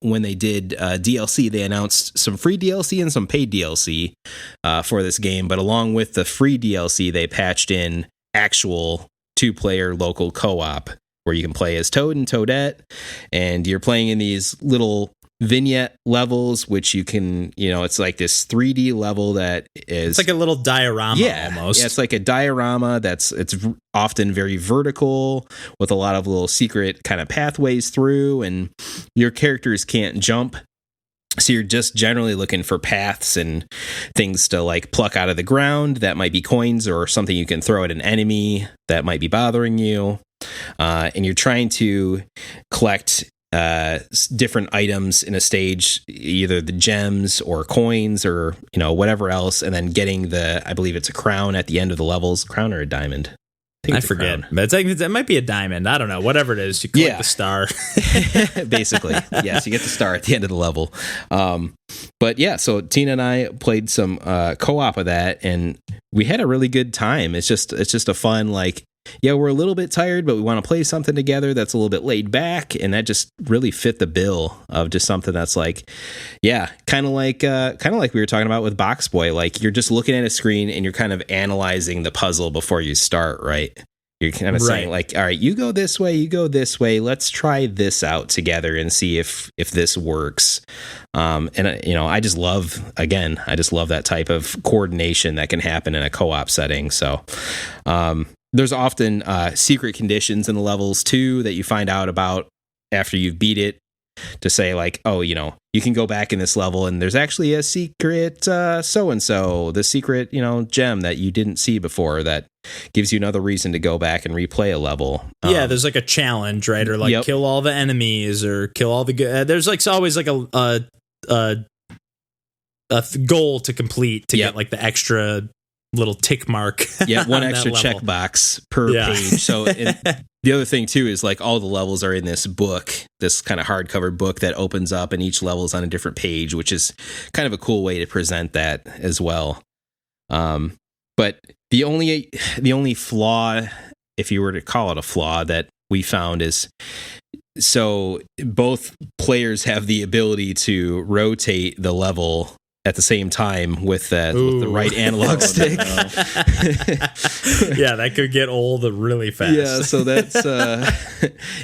When they did DLC, they announced some free DLC and some paid DLC for this game. But along with the free DLC, they patched in actual 2-player local co-op where you can play as Toad and Toadette, and you're playing in these little vignette levels, which you can, it's like this 3D level that is... It's like a little diorama almost. Yeah, it's like a diorama it's often very vertical with a lot of little secret kind of pathways through, and your characters can't jump. So you're just generally looking for paths and things to like pluck out of the ground that might be coins or something you can throw at an enemy that might be bothering you. And you're trying to collect different items in a stage, either the gems or coins or whatever else, and then getting I believe it's a crown at the end of the levels. Crown or a diamond? I forget, but it might be a diamond. I don't know. Whatever it is, you collect the star. Basically, yes, you get the star at the end of the level. But yeah, so Tina and I played some co-op of that, and we had a really good time. It's just a fun, like, we're a little bit tired, but we want to play something together that's a little bit laid back, and that just really fit the bill of just something that's like, kind of like we were talking about with Box Boy. Like, you're just looking at a screen and you're kind of analyzing the puzzle before you start, right? You're kind of saying like, all right, you go this way, you go this way. Let's try this out together and see if this works. I just love that type of coordination that can happen in a co-op setting. So, there's often secret conditions in the levels too that you find out about after you've beat it, to say like, oh, you can go back in this level and there's actually a secret so-and-so, the secret, gem that you didn't see before that gives you another reason to go back and replay a level. There's like a challenge, right? Or like kill all the enemies or kill all the good. There's like always like a goal to complete to get like the extra little tick mark. One extra checkbox per page. So the other thing too is like all the levels are in this book, this kind of hardcover book that opens up, and each level is on a different page, which is kind of a cool way to present that as well. But the only flaw, if you were to call it a flaw, that we found is, so both players have the ability to rotate the level at the same time with the right analog stick. That could get old really fast. Yeah, so that's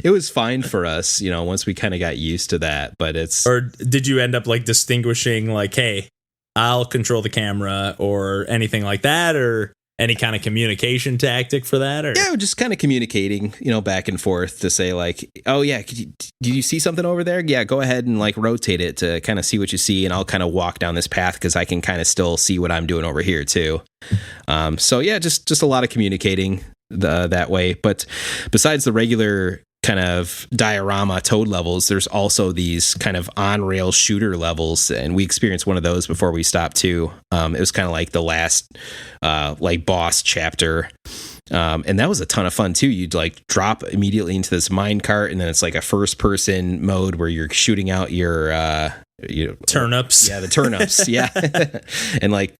it was fine for us, once we kind of got used to that. But it's, or did you end up like distinguishing like, hey, I'll control the camera or anything like that, or any kind of communication tactic for that? Or just kind of communicating, back and forth to say like, oh yeah, did you see something over there? Yeah, go ahead and like rotate it to kind of see what you see, and I'll kind of walk down this path because I can kind of still see what I'm doing over here too. Just a lot of communicating that way. But besides the regular kind of diorama Toad levels, there's also these kind of on-rail shooter levels, and we experienced one of those before we stopped too. It was kind of like the last like boss chapter, and that was a ton of fun too. You'd like drop immediately into this mine cart, and then it's like a first-person mode where you're shooting out your turnips. The turnips. And like,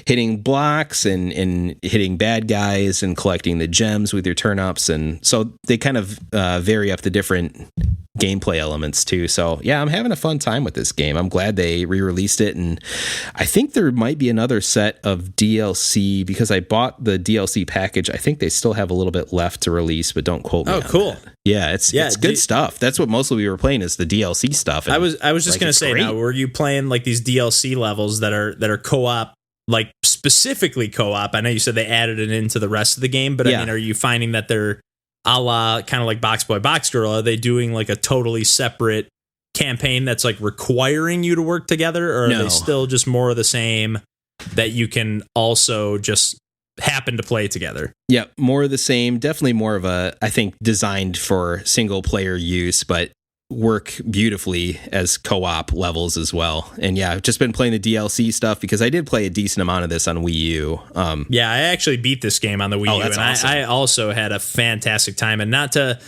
hitting blocks and hitting bad guys and collecting the gems with your turnips. And so they kind of vary up the different gameplay elements too. So I'm having a fun time with this game. I'm glad they re-released it, and I think there might be another set of DLC because I bought the DLC package. I think they still have a little bit left to release, but don't quote me. Oh, cool. That. Yeah, it's good stuff. That's what mostly we were playing is the DLC stuff. And I was just gonna say, now, were you playing like these DLC levels that are co-op, like specifically co-op? I know you said they added it into the rest of the game, but I mean, are you finding that they're a la kind of like Box Boy, Box Girl? Are they doing like a totally separate campaign that's like requiring you to work together, or are they still just more of the same that you can also just happen to play together? Yeah, more of the same. Definitely more of a, I think, designed for single player use, but work beautifully as co-op levels as well. And I've just been playing the DLC stuff because I did play a decent amount of this on Wii U. I actually beat this game on the Wii U, and awesome. I also had a fantastic time. And not to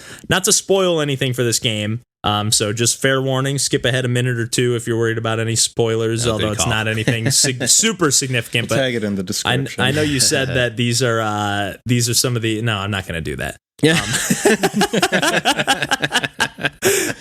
spoil anything for this game, so just fair warning, skip ahead a minute or two if you're worried about any spoilers, although it's not anything super significant. But tag it in the description. I know you said that these are some of the. No, I'm not going to do that. Yeah.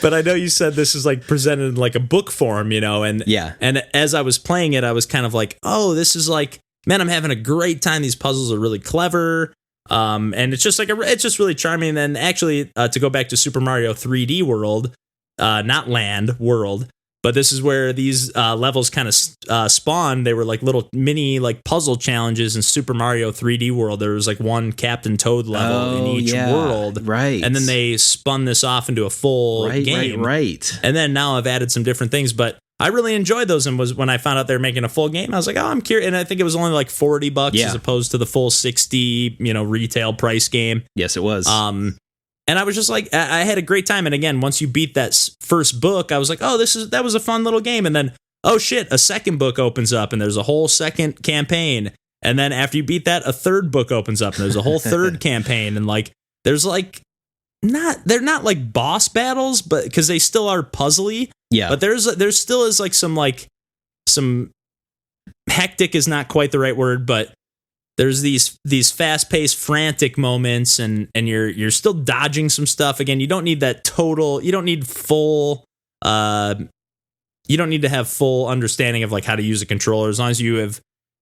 But I know you said this is like presented in like a book form, and as I was playing it, I was kind of like, oh, this is like, man, I'm having a great time. These puzzles are really clever. And it's just like it's just really charming. And then actually, to go back to Super Mario 3D World, not Land, World, but this is where these levels kind of spawned. They were like little mini like puzzle challenges in Super Mario 3D World. There was like one Captain Toad level in each world, right? And then they spun this off into a full game, right? And then now I've added some different things, but I really enjoyed those. And was when I found out they're making a full game, I was like, oh, I'm curious. And I think it was only like $40 as opposed to the full 60, retail price game. Yes, it was. And I was just like, I had a great time. And again, once you beat that first book, I was like, oh, that was a fun little game. And then, oh shit, a second book opens up and there's a whole second campaign. And then after you beat that, a third book opens up and there's a whole third campaign. And like, there's like, they're not like boss battles, but because they still are puzzly. Yeah. But there still is like some hectic is not quite the right word, but there's these fast-paced, frantic moments, and you're still dodging some stuff. Again, you don't need that total. You don't need full. You don't need to have full understanding of like how to use a controller, as long as you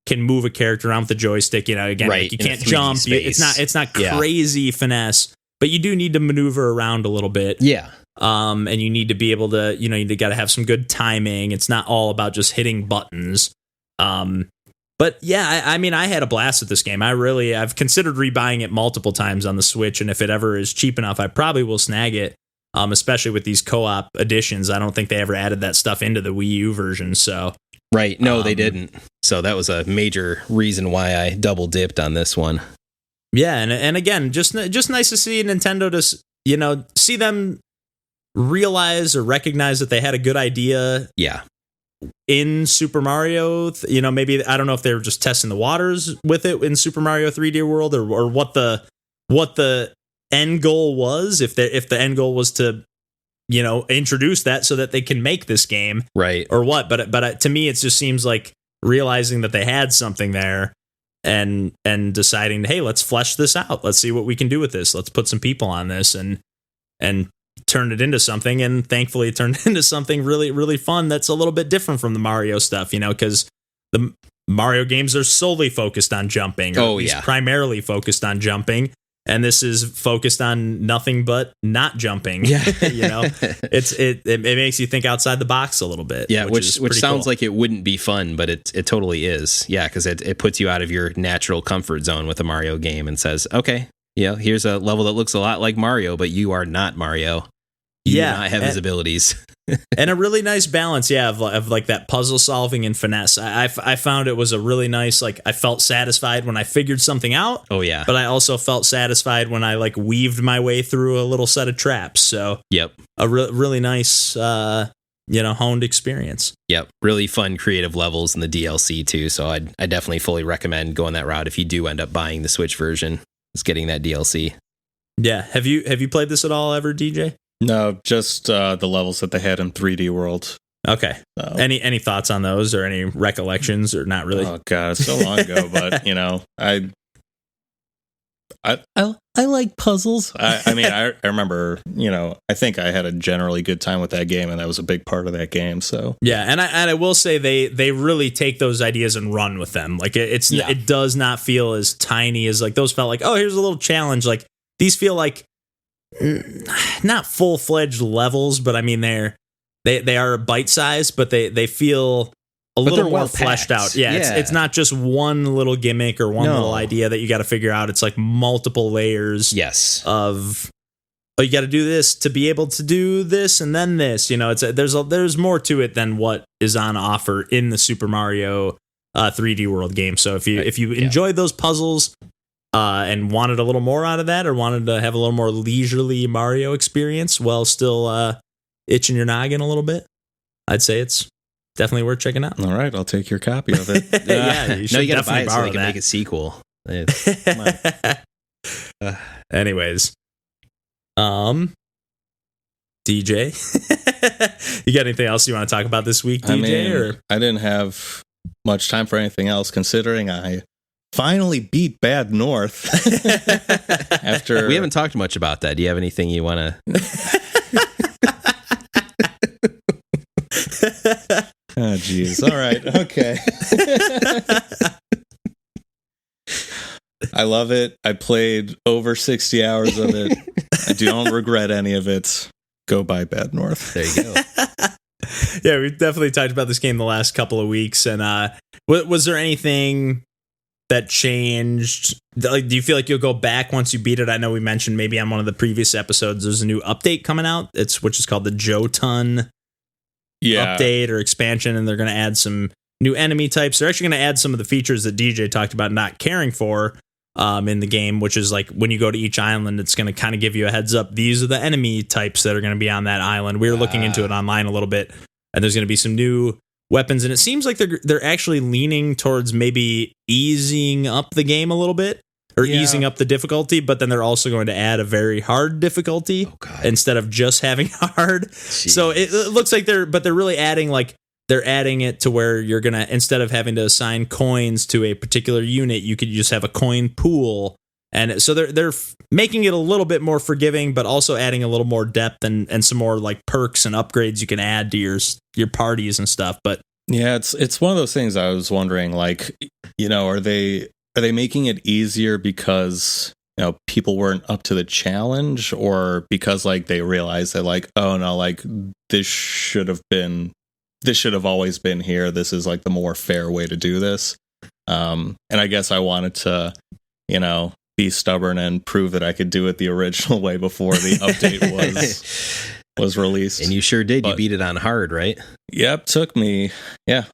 can move a character around with the joystick. You know, again, right, like you can't jump. It's not crazy finesse, but you do need to maneuver around a little bit. Yeah. And you need to be able to, you got to have some good timing. It's not all about just hitting buttons. But yeah, I mean, I had a blast with this game. I've considered rebuying it multiple times on the Switch, and if it ever is cheap enough, I probably will snag it. Especially with these co-op editions. I don't think they ever added that stuff into the Wii U version. So right, no, they didn't. So that was a major reason why I double dipped on this one. Yeah, and again, just nice to see Nintendo to see them realize or recognize that they had a good idea. Yeah. In Super Mario, maybe I don't know if they were just testing the waters with it in Super Mario 3D World, or what the end goal was. If the end goal was to introduce that so that they can make this game, right, or what. But to me, it just seems like realizing that they had something there and deciding, hey, let's flesh this out. Let's see what we can do with this. Let's put some people on this and turn it into something. And thankfully it turned into something really, really fun that's a little bit different from the Mario stuff, because the Mario games are solely focused on jumping, or primarily focused on jumping. And this is focused on nothing but not jumping. Yeah. It makes you think outside the box a little bit. Yeah, which sounds cool. like it wouldn't be fun, but it totally is. Yeah, because it puts you out of your natural comfort zone with a Mario game and says, okay, here's a level that looks a lot like Mario, but you are not Mario. You do not have his abilities. And a really nice balance, of like that puzzle solving and finesse. I found it was a really nice, like, I felt satisfied when I figured something out. Oh yeah. But I also felt satisfied when I like weaved my way through a little set of traps. So yep, a really nice, honed experience. Yep, really fun, creative levels in the DLC too. So I definitely fully recommend going that route if you do end up buying the Switch version. Is getting that DLC. Yeah, have you played this at all ever, DJ? No, just the levels that they had in 3D World. Okay. So. Any thoughts on those, or any recollections, or not really? Oh god, it's so long ago, but I like puzzles. I mean, I remember, I think I had a generally good time with that game, and that was a big part of that game. So yeah, and I will say they really take those ideas and run with them. Like it does not feel as tiny as like those felt like, oh, here's a little challenge. Like these feel like not full-fledged levels, but I mean they are bite-sized, but they feel a little more fleshed out. Yeah, it's not just one little gimmick or one little idea that you got to figure out. It's like multiple layers. Yes. Of you got to do this to be able to do this, and then this. There's more to it than what is on offer in the Super Mario 3D World game. So if you enjoyed those puzzles and wanted a little more out of that, or wanted to have a little more leisurely Mario experience while still itching your noggin a little bit, I'd say it's definitely worth checking out. All right, I'll take your copy of it. Yeah, you should gotta buy it so they can that. make a sequel. Anyways, DJ, you got anything else you want to talk about this week, DJ? I didn't have much time for anything else, considering I finally beat Bad North. After we haven't talked much about that. Do you have anything you want to? Oh, jeez. All right. Okay. I love it. I played over 60 hours of it. I don't regret any of it. Go buy Bad North. There you go. Yeah, we've definitely talked about this game the last couple of weeks. And was there anything that changed? Like, do you feel like you'll go back once you beat it? I know we mentioned maybe on one of the previous episodes there's a new update coming out. Which is called the GOTM update or expansion, and they're going to add some new enemy types. They're actually going to add some of the features that DJ talked about not caring for in the game, which is like when you go to each island, it's going to kind of give you a heads up. These are the enemy types that are going to be on that island. We were looking into it online a little bit, and there's going to be some new weapons, and it seems like they're actually leaning towards maybe easing up the game a little bit, or easing up the difficulty, but then they're also going to add a very hard difficulty instead of just having hard. Jeez. So it looks like they're really adding like they're adding it to where you're gonna, instead of having to assign coins to a particular unit, you could just have a coin pool. And so they're making it a little bit more forgiving, but also adding a little more depth and some more like perks and upgrades you can add to your parties and stuff. But yeah, it's one of those things I was wondering, like, are they making it easier because people weren't up to the challenge, or because like they realized that like, oh no, like this should have always been here. This is like the more fair way to do this. And I guess I wanted to, be stubborn and prove that I could do it the original way before the update was released. And you sure did. You beat it on hard, right? Yep, took me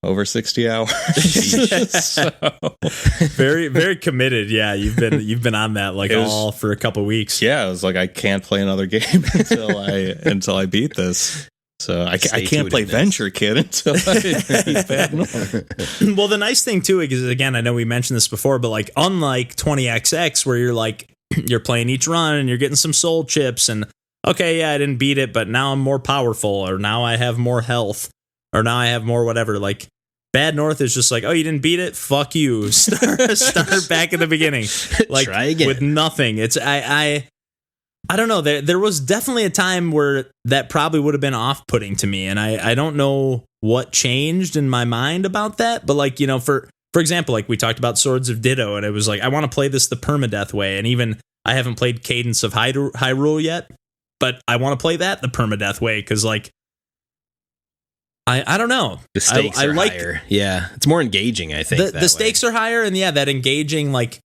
over 60 hours. So. Very, very committed. Yeah, you've been on that all for a couple weeks. Yeah, I was like, I can't play another game until I beat this. So I can't play Venture Kid until I beat Bad North. Well, the nice thing too is, again, I know we mentioned this before, but like unlike 20XX, where you're playing each run and you're getting some soul chips and okay, yeah, I didn't beat it, but now I'm more powerful, or now I have more health, or now I have more whatever. Like Bad North is just like, oh, you didn't beat it? Fuck you. Start back at the beginning. Like try again. With nothing. It's I don't know. There was definitely a time where that probably would have been off-putting to me, and I don't know what changed in my mind about that. But like, for example, like we talked about Swords of Ditto, and it was like, I want to play this the permadeath way, and even I haven't played Cadence of Hyrule yet, but I want to play that the permadeath way because like I don't know. The stakes are higher. Yeah, it's more engaging, I think. The stakes are higher, and yeah, that engaging, like,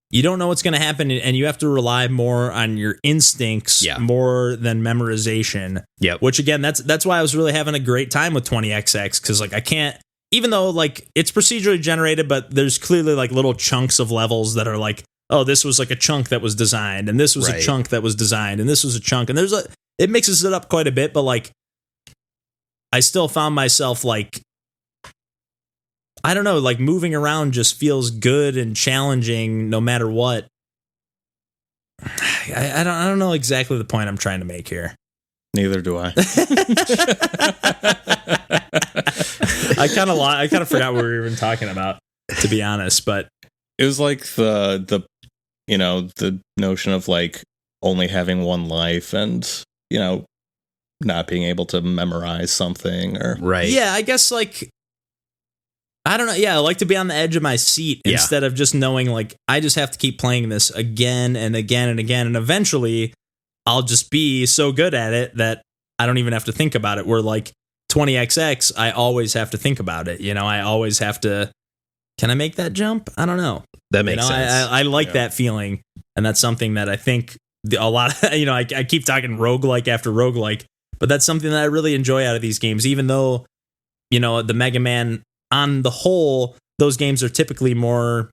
you don't know what's going to happen, and you have to rely more on your instincts more than memorization. Yep. Which, again, that's why I was really having a great time with 20XX, because like I can't, even though like it's procedurally generated, but there's clearly like little chunks of levels that are like, oh, this was like a chunk that was designed, and this was a chunk that was designed, and this was a chunk, and it mixes it up quite a bit, but like I still found myself like, I don't know, like moving around just feels good and challenging no matter what. I don't know exactly the point I'm trying to make here. Neither do I. I kind of forgot what we were even talking about, to be honest, but it was like the notion of like only having one life and, not being able to memorize something or Yeah, I guess like, I don't know. Yeah, I like to be on the edge of my seat instead of just knowing like I just have to keep playing this again and again and again. And eventually I'll just be so good at it that I don't even have to think about it. Where like 20XX, I always have to think about it. I always have to, can I make that jump? I don't know. That makes sense. I like that feeling. And that's something that I think a lot of, I keep talking roguelike after roguelike, but that's something that I really enjoy out of these games, even though, the Mega Man, on the whole, those games are typically more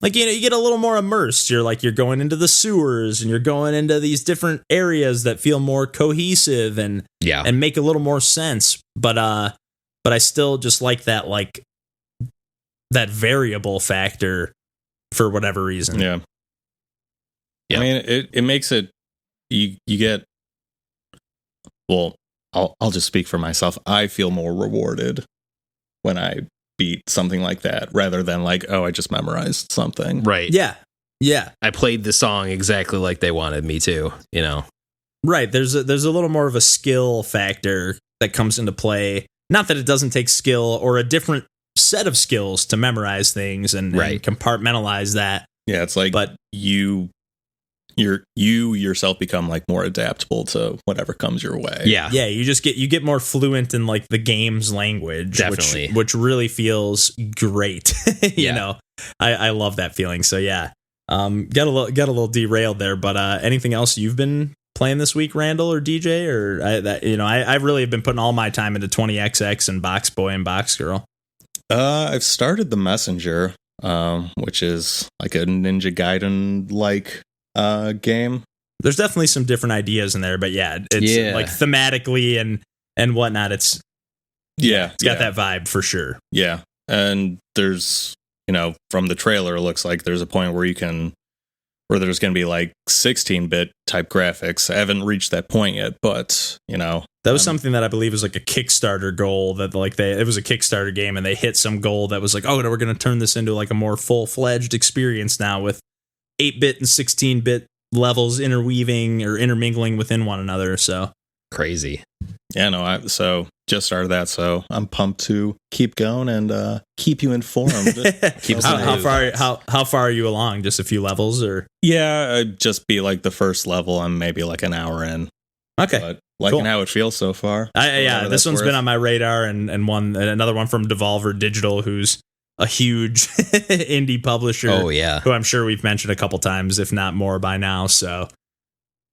like, you get a little more immersed. You're going into the sewers and you're going into these different areas that feel more cohesive and make a little more sense. But I still just like that variable factor for whatever reason. Yeah. I mean, it makes it, you get, well, I'll just speak for myself. I feel more rewarded when I beat something like that rather than like, oh, I just memorized something. Right. Yeah. Yeah. I played the song exactly like they wanted me to, Right. There's a little more of a skill factor that comes into play. Not that it doesn't take skill or a different set of skills to memorize things and compartmentalize that. Yeah, it's like, but you yourself become like more adaptable to whatever comes your way. Yeah. You get more fluent in like the game's language. Definitely. Which really feels great. I love that feeling. So yeah. Got a little derailed there, but anything else you've been playing this week, Randall or DJ? Or I really have been putting all my time into 20XX and Box Boy and Box Girl. I've started The Messenger, which is like a Ninja Gaiden like game. There's definitely some different ideas in there, but it's like thematically and whatnot. It's got that vibe for sure. Yeah, and there's from the trailer, it looks like there's a point where there's going to be like 16-bit type graphics. I haven't reached that point yet, but That was something that I believe was like a Kickstarter goal that like it was a Kickstarter game and they hit some goal that was like, oh, we're going to turn this into like a more full-fledged experience now with 8-bit and 16-bit levels intermingling within one another. So crazy. Yeah, no, so just started that, so I'm pumped to keep going and keep you informed. How far are you along? Just a few levels, or? Yeah, I'd just be like the first level. I'm maybe like an hour in. Okay, but liking how it feels so far. This one's been on my radar, and another one from Devolver Digital, who's a huge indie publisher. Oh yeah, who I'm sure we've mentioned a couple times, if not more by now. So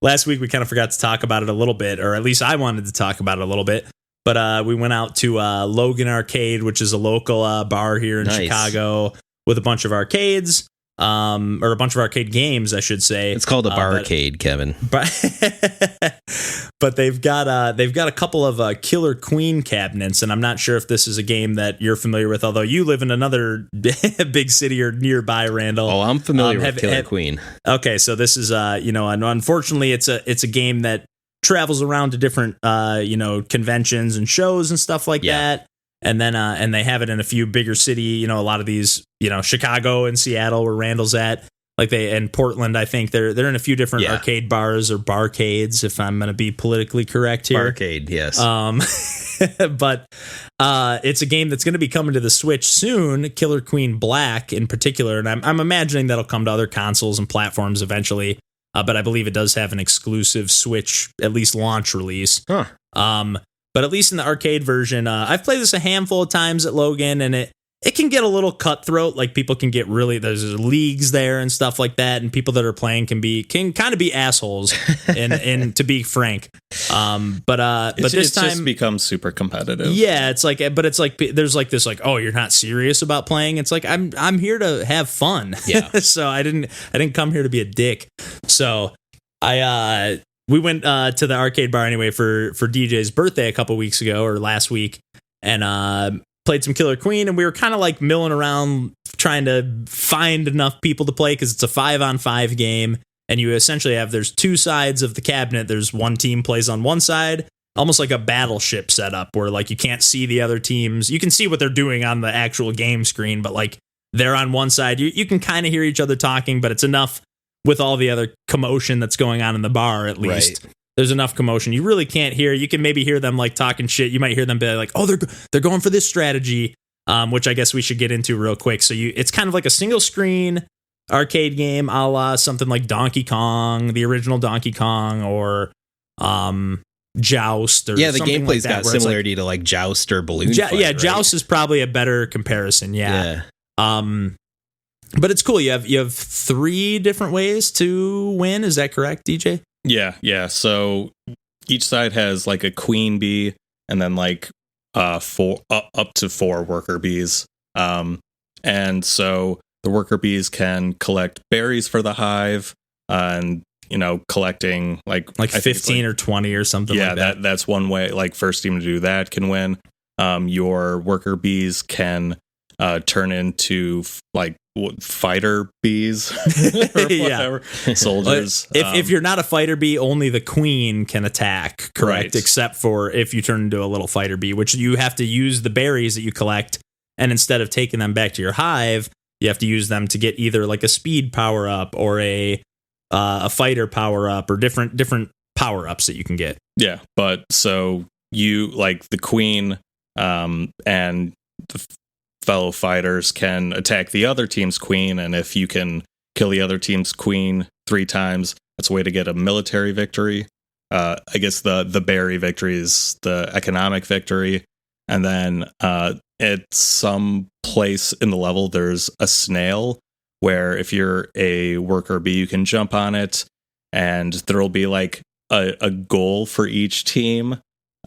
last week we kind of forgot to talk about it a little bit, or at least I wanted to talk about it a little bit. But we went out to Logan Arcade, which is a local bar here in Chicago with a bunch of arcades, or a bunch of arcade games, I should say. It's called a barcade, Kevin. But they've got a couple of Killer Queen cabinets, and I'm not sure if this is a game that you're familiar with, although you live in another big city or nearby, Randall. Oh, I'm familiar with Killer Queen. Okay, so this is and unfortunately it's a game that travels around to different conventions and shows and stuff like that. And then and they have it in a few bigger city, a lot of these, Chicago and Seattle where Randall's at. And Portland, I think they're in a few different arcade bars or barcades, if I'm going to be politically correct here. Barcade, yes. But it's a game that's going to be coming to the Switch soon, Killer Queen Black in particular, and I'm imagining that'll come to other consoles and platforms eventually. But I believe it does have an exclusive Switch, at least launch release. Huh. But at least in the arcade version, I've played this a handful of times at Logan, and it can get a little cutthroat. Like people can get there's leagues there and stuff like that, and people that are playing can kind of be assholes. and to be frank, but this time just becomes super competitive. Yeah, it's like there's like this oh, you're not serious about playing. It's like I'm here to have fun. Yeah. So I didn't come here to be a dick. So we went to the arcade bar anyway for DJ's birthday a couple weeks ago or last week, and played some Killer Queen, and we were kind of like milling around trying to find enough people to play because it's a 5-on-5 game, and you essentially there's two sides of the cabinet. There's one team plays on one side, almost like a battleship setup where like you can't see the other teams. You can see what they're doing on the actual game screen, but like they're on one side. You can kind of hear each other talking, but it's enough with all the other commotion that's going on in the bar, at least. Right. There's enough commotion. You really can't hear. You can maybe hear them like talking shit. You might hear them be like, oh, they're going for this strategy, which I guess we should get into real quick. So it's kind of like a single screen arcade game, a la something like Donkey Kong, the original Donkey Kong, or Joust. Or the gameplay's like got similarity to like Joust or Balloon Fight, right? Joust is probably a better comparison. Yeah. But it's cool. You have 3 different ways to win. Is that correct, DJ? Yeah. So each side has like a queen bee and then like 4 up to 4 worker bees. And so the worker bees can collect berries for the hive, and collecting like 15 or 20 or something like that. Yeah, that's one way. Like first team to do that can win. Your worker bees can turn into like fighter bees or whatever. Soldiers. If you're not a fighter bee, only the queen can attack, correct? Right. Except for if you turn into a little fighter bee, which you have to use the berries that you collect, and instead of taking them back to your hive, you have to use them to get either like a speed power up or a fighter power up, or different power ups that you can get. Yeah, but so you like the queen and the fellow fighters can attack the other team's queen, and if you can kill the other team's queen 3 times, that's a way to get a military victory. I guess the berry victory is the economic victory, and then at some place in the level there's a snail where if you're a worker bee, you can jump on it, and there'll be like a goal for each team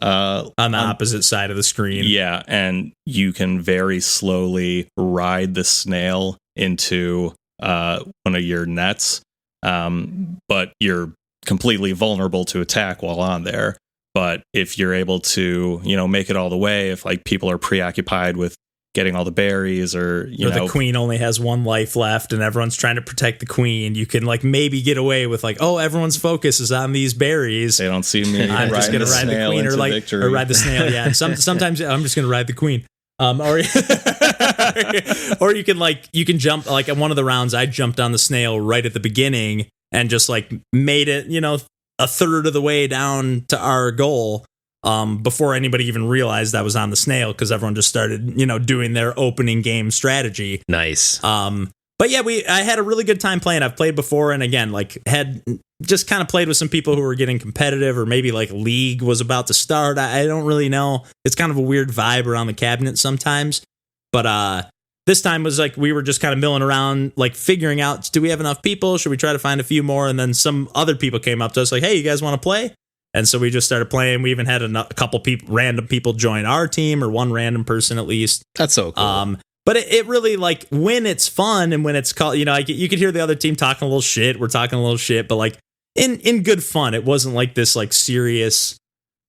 on the opposite side of the screen. Yeah, and you can very slowly ride the snail into one of your nets, but you're completely vulnerable to attack while on there. But if you're able to, make it all the way, if like people are preoccupied with getting all the berries, or the queen only has one life left and everyone's trying to protect the queen. You can like maybe get away with like, oh, everyone's focus is on these berries. They don't see me. I'm just gonna ride the queen, or like victory. or ride the snail. Yeah, and sometimes I'm just gonna ride the queen. Or you can jump like at one of the rounds. I jumped on the snail right at the beginning and just like made it, a third of the way down to our goal. Before anybody even realized I was on the snail, because everyone just started, doing their opening game strategy. Nice. But yeah, I had a really good time playing. I've played before, and again, like had just kind of played with some people who were getting competitive, or maybe like League was about to start. I don't really know. It's kind of a weird vibe around the cabinet sometimes. But this time was like we were just kind of milling around, like figuring out, do we have enough people? Should we try to find a few more? And then some other people came up to us like, hey, you guys want to play? And so we just started playing. We even had a couple random people join our team, or one random person at least. That's so cool. But it really, like, when it's fun and when it's called, you could hear the other team talking a little shit. We're talking a little shit, but like in good fun. It wasn't like this like serious.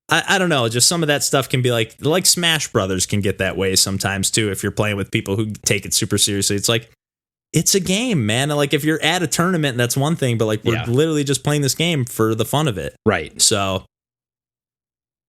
I don't know. Just some of that stuff can be like Smash Brothers can get that way sometimes too. If you're playing with people who take it super seriously, it's like, it's a game, man. Like if you're at a tournament, that's one thing, but like we're literally just playing this game for the fun of it. Right. So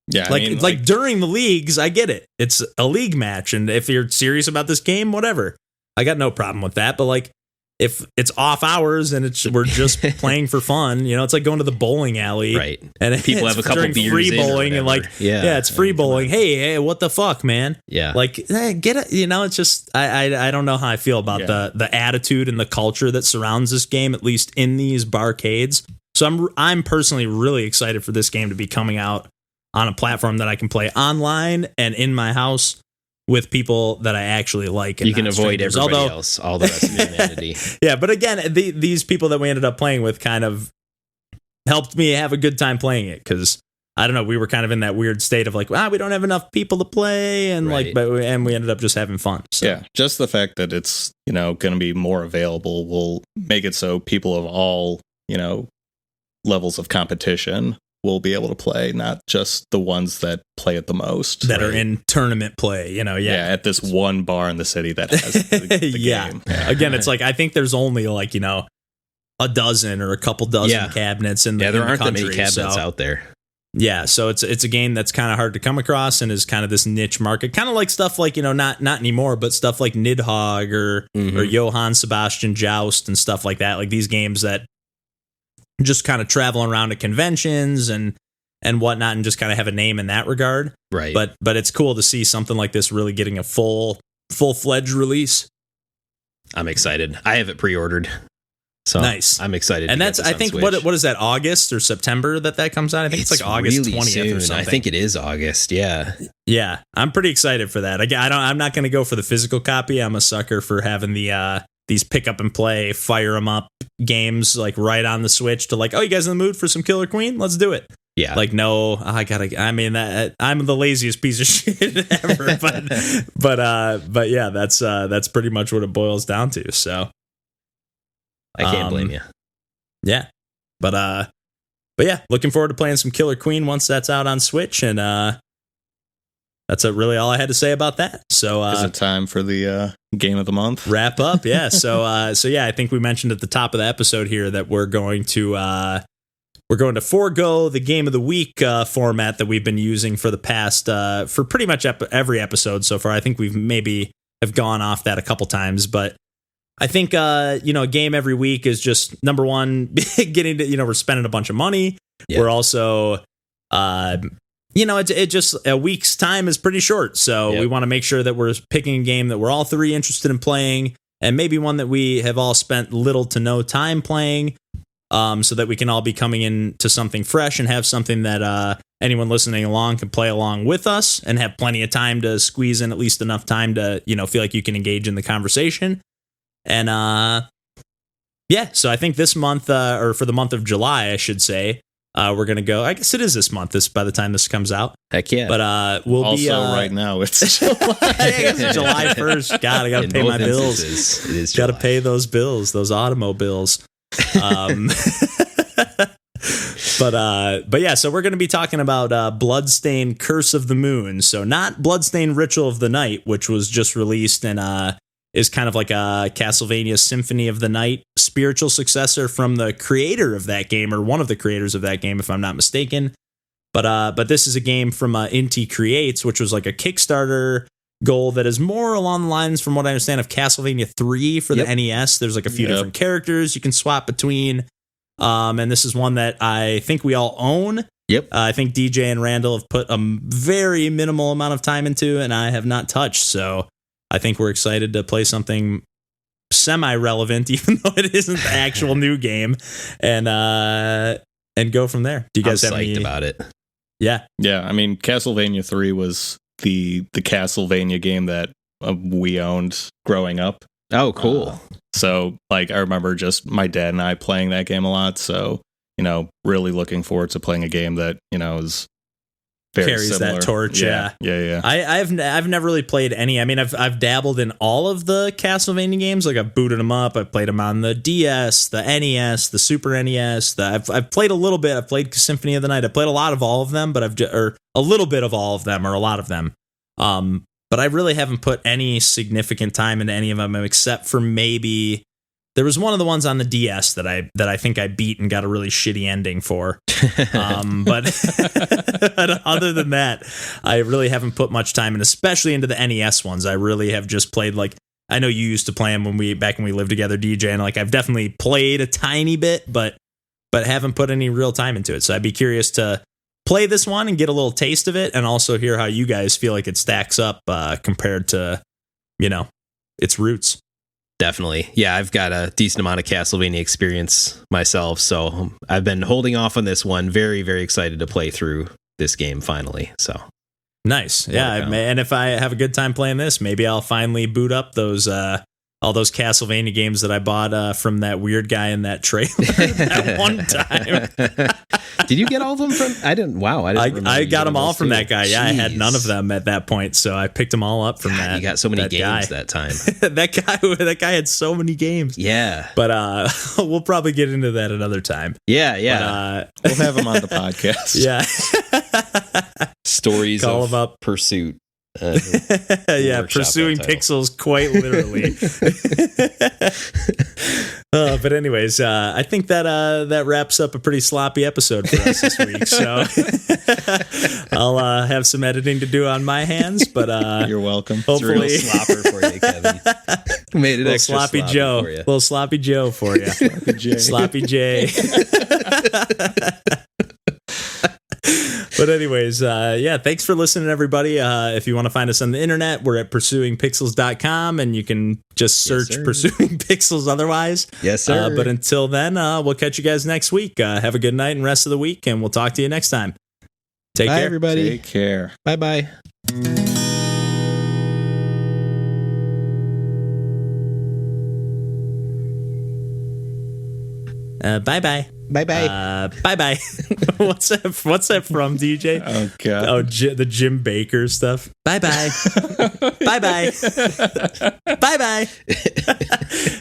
yeah, like during the leagues, I get it. It's a league match. And if you're serious about this game, whatever, I got no problem with that. But like if it's off hours and we're just playing for fun, it's like going to the bowling alley. Right. And people have a couple beers free bowling and like, it's free bowling. Hey, what the fuck, man? Yeah. Like, get it. It's just, I don't know how I feel about the attitude and the culture that surrounds this game, at least in these barcades. So I'm personally really excited for this game to be coming out on a platform that I can play online and in my house with people that I actually like. And you can avoid everybody else, all the rest of humanity. Yeah, but again, these people that we ended up playing with kind of helped me have a good time playing it, because I don't know, we were kind of in that weird state of like, we don't have enough people to play, and and we ended up just having fun. So. Yeah, just the fact that it's going to be more available will make it so people of all levels of competition will be able to play, not just the ones that play it the most, that are in tournament play, at this one bar in the city that has the game. Yeah. Again, it's like I think there's only like a dozen or a couple dozen cabinets in the there aren't country, that many cabinets out there. Yeah, so it's a game that's kind of hard to come across and is kind of this niche market, kind of like stuff like not anymore, but stuff like Nidhogg or Johann Sebastian Joust and stuff like that, like these games that just kind of traveling around to conventions and whatnot, and just kind of have a name in that regard. Right. But it's cool to see something like this really getting a full-fledged release. I'm excited. I have it pre-ordered. So nice. I'm excited. And that's, I think, what is that, August or September that comes out? I think it's like August really 20th soon. Or something. I think it is August. Yeah. Yeah. I'm pretty excited for that. I'm not going to go for the physical copy. I'm a sucker for having these pick up and play, fire them up games like right on the Switch to like, oh, you guys in the mood for some Killer Queen? Let's do it. Yeah. Like, no, I'm the laziest piece of shit ever, but yeah, that's pretty much what it boils down to. So I can't blame you. Yeah. But yeah, looking forward to playing some Killer Queen once that's out on Switch, and that's really all I had to say about that. So is it time for the game of the month wrap up? Yeah. So yeah, I think we mentioned at the top of the episode here that we're going to forego the game of the week format that we've been using for the past for pretty much every episode so far. I think we've maybe have gone off that a couple times, but I think a game every week is just number one, getting to we're spending a bunch of money. Yeah. We're also it just a week's time is pretty short. So we want to make sure that we're picking a game that we're all three interested in playing, and maybe one that we have all spent little to no time playing, so that we can all be coming into something fresh and have something that anyone listening along can play along with us and have plenty of time to squeeze in at least enough time to, feel like you can engage in the conversation. And so I think this month, or for the month of July, I should say, we're going to go, I guess it is this month, by the time this comes out. Heck yeah. But we'll also be... right now, it's July. It's July 1st. God, I got to pay my bills. It is got to pay those bills, those automobiles. But yeah, so we're going to be talking about Bloodstained Curse of the Moon. So not Bloodstained Ritual of the Night, which was just released and is kind of like a Castlevania Symphony of the Night spiritual successor from the creator of that game, or one of the creators of that game, if I'm not mistaken. But this is a game from Inti Creates, which was like a Kickstarter goal that is more along the lines, from what I understand, of Castlevania 3 for the NES. There's like a few different characters you can swap between. And this is one that I think we all own. Yep. I think DJ and Randall have put a very minimal amount of time into, and I have not touched. So I think we're excited to play something semi-relevant, even though it isn't the actual new game, and go from there. Do you guys I'm have psyched any about it? Yeah. I mean, Castlevania 3 was the Castlevania game that we owned growing up. Oh, cool. So, like, I remember just my dad and I playing that game a lot. So, really looking forward to playing a game that, is very carries similar. That torch. Yeah. I've never really played any. I mean, I've dabbled in all of the Castlevania games. Like, I've booted them up. I've played them on the DS, the NES, the Super NES. I've played a little bit. I've played Symphony of the Night. I've played a lot of all of them, but or a little bit of all of them, or a lot of them. But I really haven't put any significant time into any of them, except for maybe there was one of the ones on the DS that I think I beat and got a really shitty ending for. But other than that, I really haven't put much time in, especially into the NES ones. I really have just played, like, I know you used to play them back when we lived together, DJ, and like I've definitely played a tiny bit, but haven't put any real time into it. So I'd be curious to play this one and get a little taste of it, and also hear how you guys feel like it stacks up compared to, its roots. Definitely. Yeah, I've got a decent amount of Castlevania experience myself, so I've been holding off on this one. Very, very excited to play through this game finally. So nice. Yeah, and if I have a good time playing this, maybe I'll finally boot up those all those Castlevania games that I bought from that weird guy in that trailer that one time. Did you get all of them from? I didn't. Wow, I got them all from that guy. Yeah, Jeez. I had none of them at that point, so I picked them all up from that. You got so many games guy. that time. that guy had so many games. Yeah, but we'll probably get into that another time. Yeah. We'll have him on the podcast. Yeah, stories Call of him up. pursuit. Yeah, pursuing pixels quite literally. But anyways, I think that wraps up a pretty sloppy episode for us this week. So I'll have some editing to do on my hands, but you're welcome. Hopefully, it's a real slopper for you, Kevin. Made it little extra sloppy Joe, for you. little sloppy Joe for you, sloppy J. But anyways, thanks for listening, everybody. If you want to find us on the internet, we're at pursuingpixels.com, and you can just search Pursuing Pixels otherwise. Yes, sir. But until then, we'll catch you guys next week. Have a good night and rest of the week, and we'll talk to you next time. Take Bye, care. everybody. Take care. Bye-bye. Bye-bye. Bye-bye. Bye-bye. What's that from, DJ? Oh, God. Oh, the Jim Baker stuff. Bye-bye. Bye-bye. Bye-bye.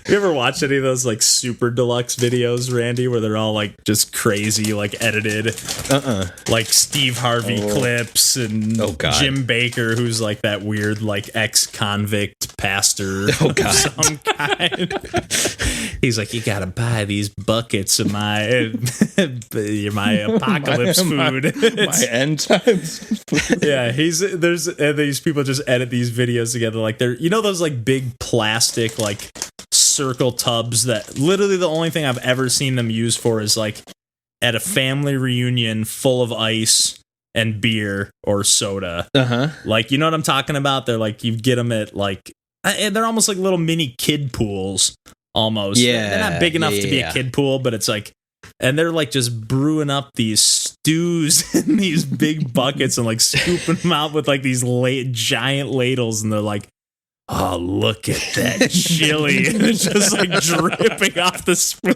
You ever watched any of those like super deluxe videos, Randy, where they're all like just crazy, like edited? Like Steve Harvey clips and Jim Baker, who's like that weird like ex-convict pastor of some kind. He's like, you gotta buy these buckets of my apocalypse food. My end times. Yeah, there's these people just edit these videos together like they're, those like big plastic like circle tubs that literally the only thing I've ever seen them used for is like at a family reunion full of ice and beer or soda. Like, you know what I'm talking about? They're like, you get them at like, they're almost like little mini kid pools almost. Yeah, they're not big enough to be a kid pool, but it's like, and they're like just brewing up these stews in these big buckets and like scooping them out with like these giant ladles, and they're like, oh, look at that chili. And it's just like dripping off the spoon.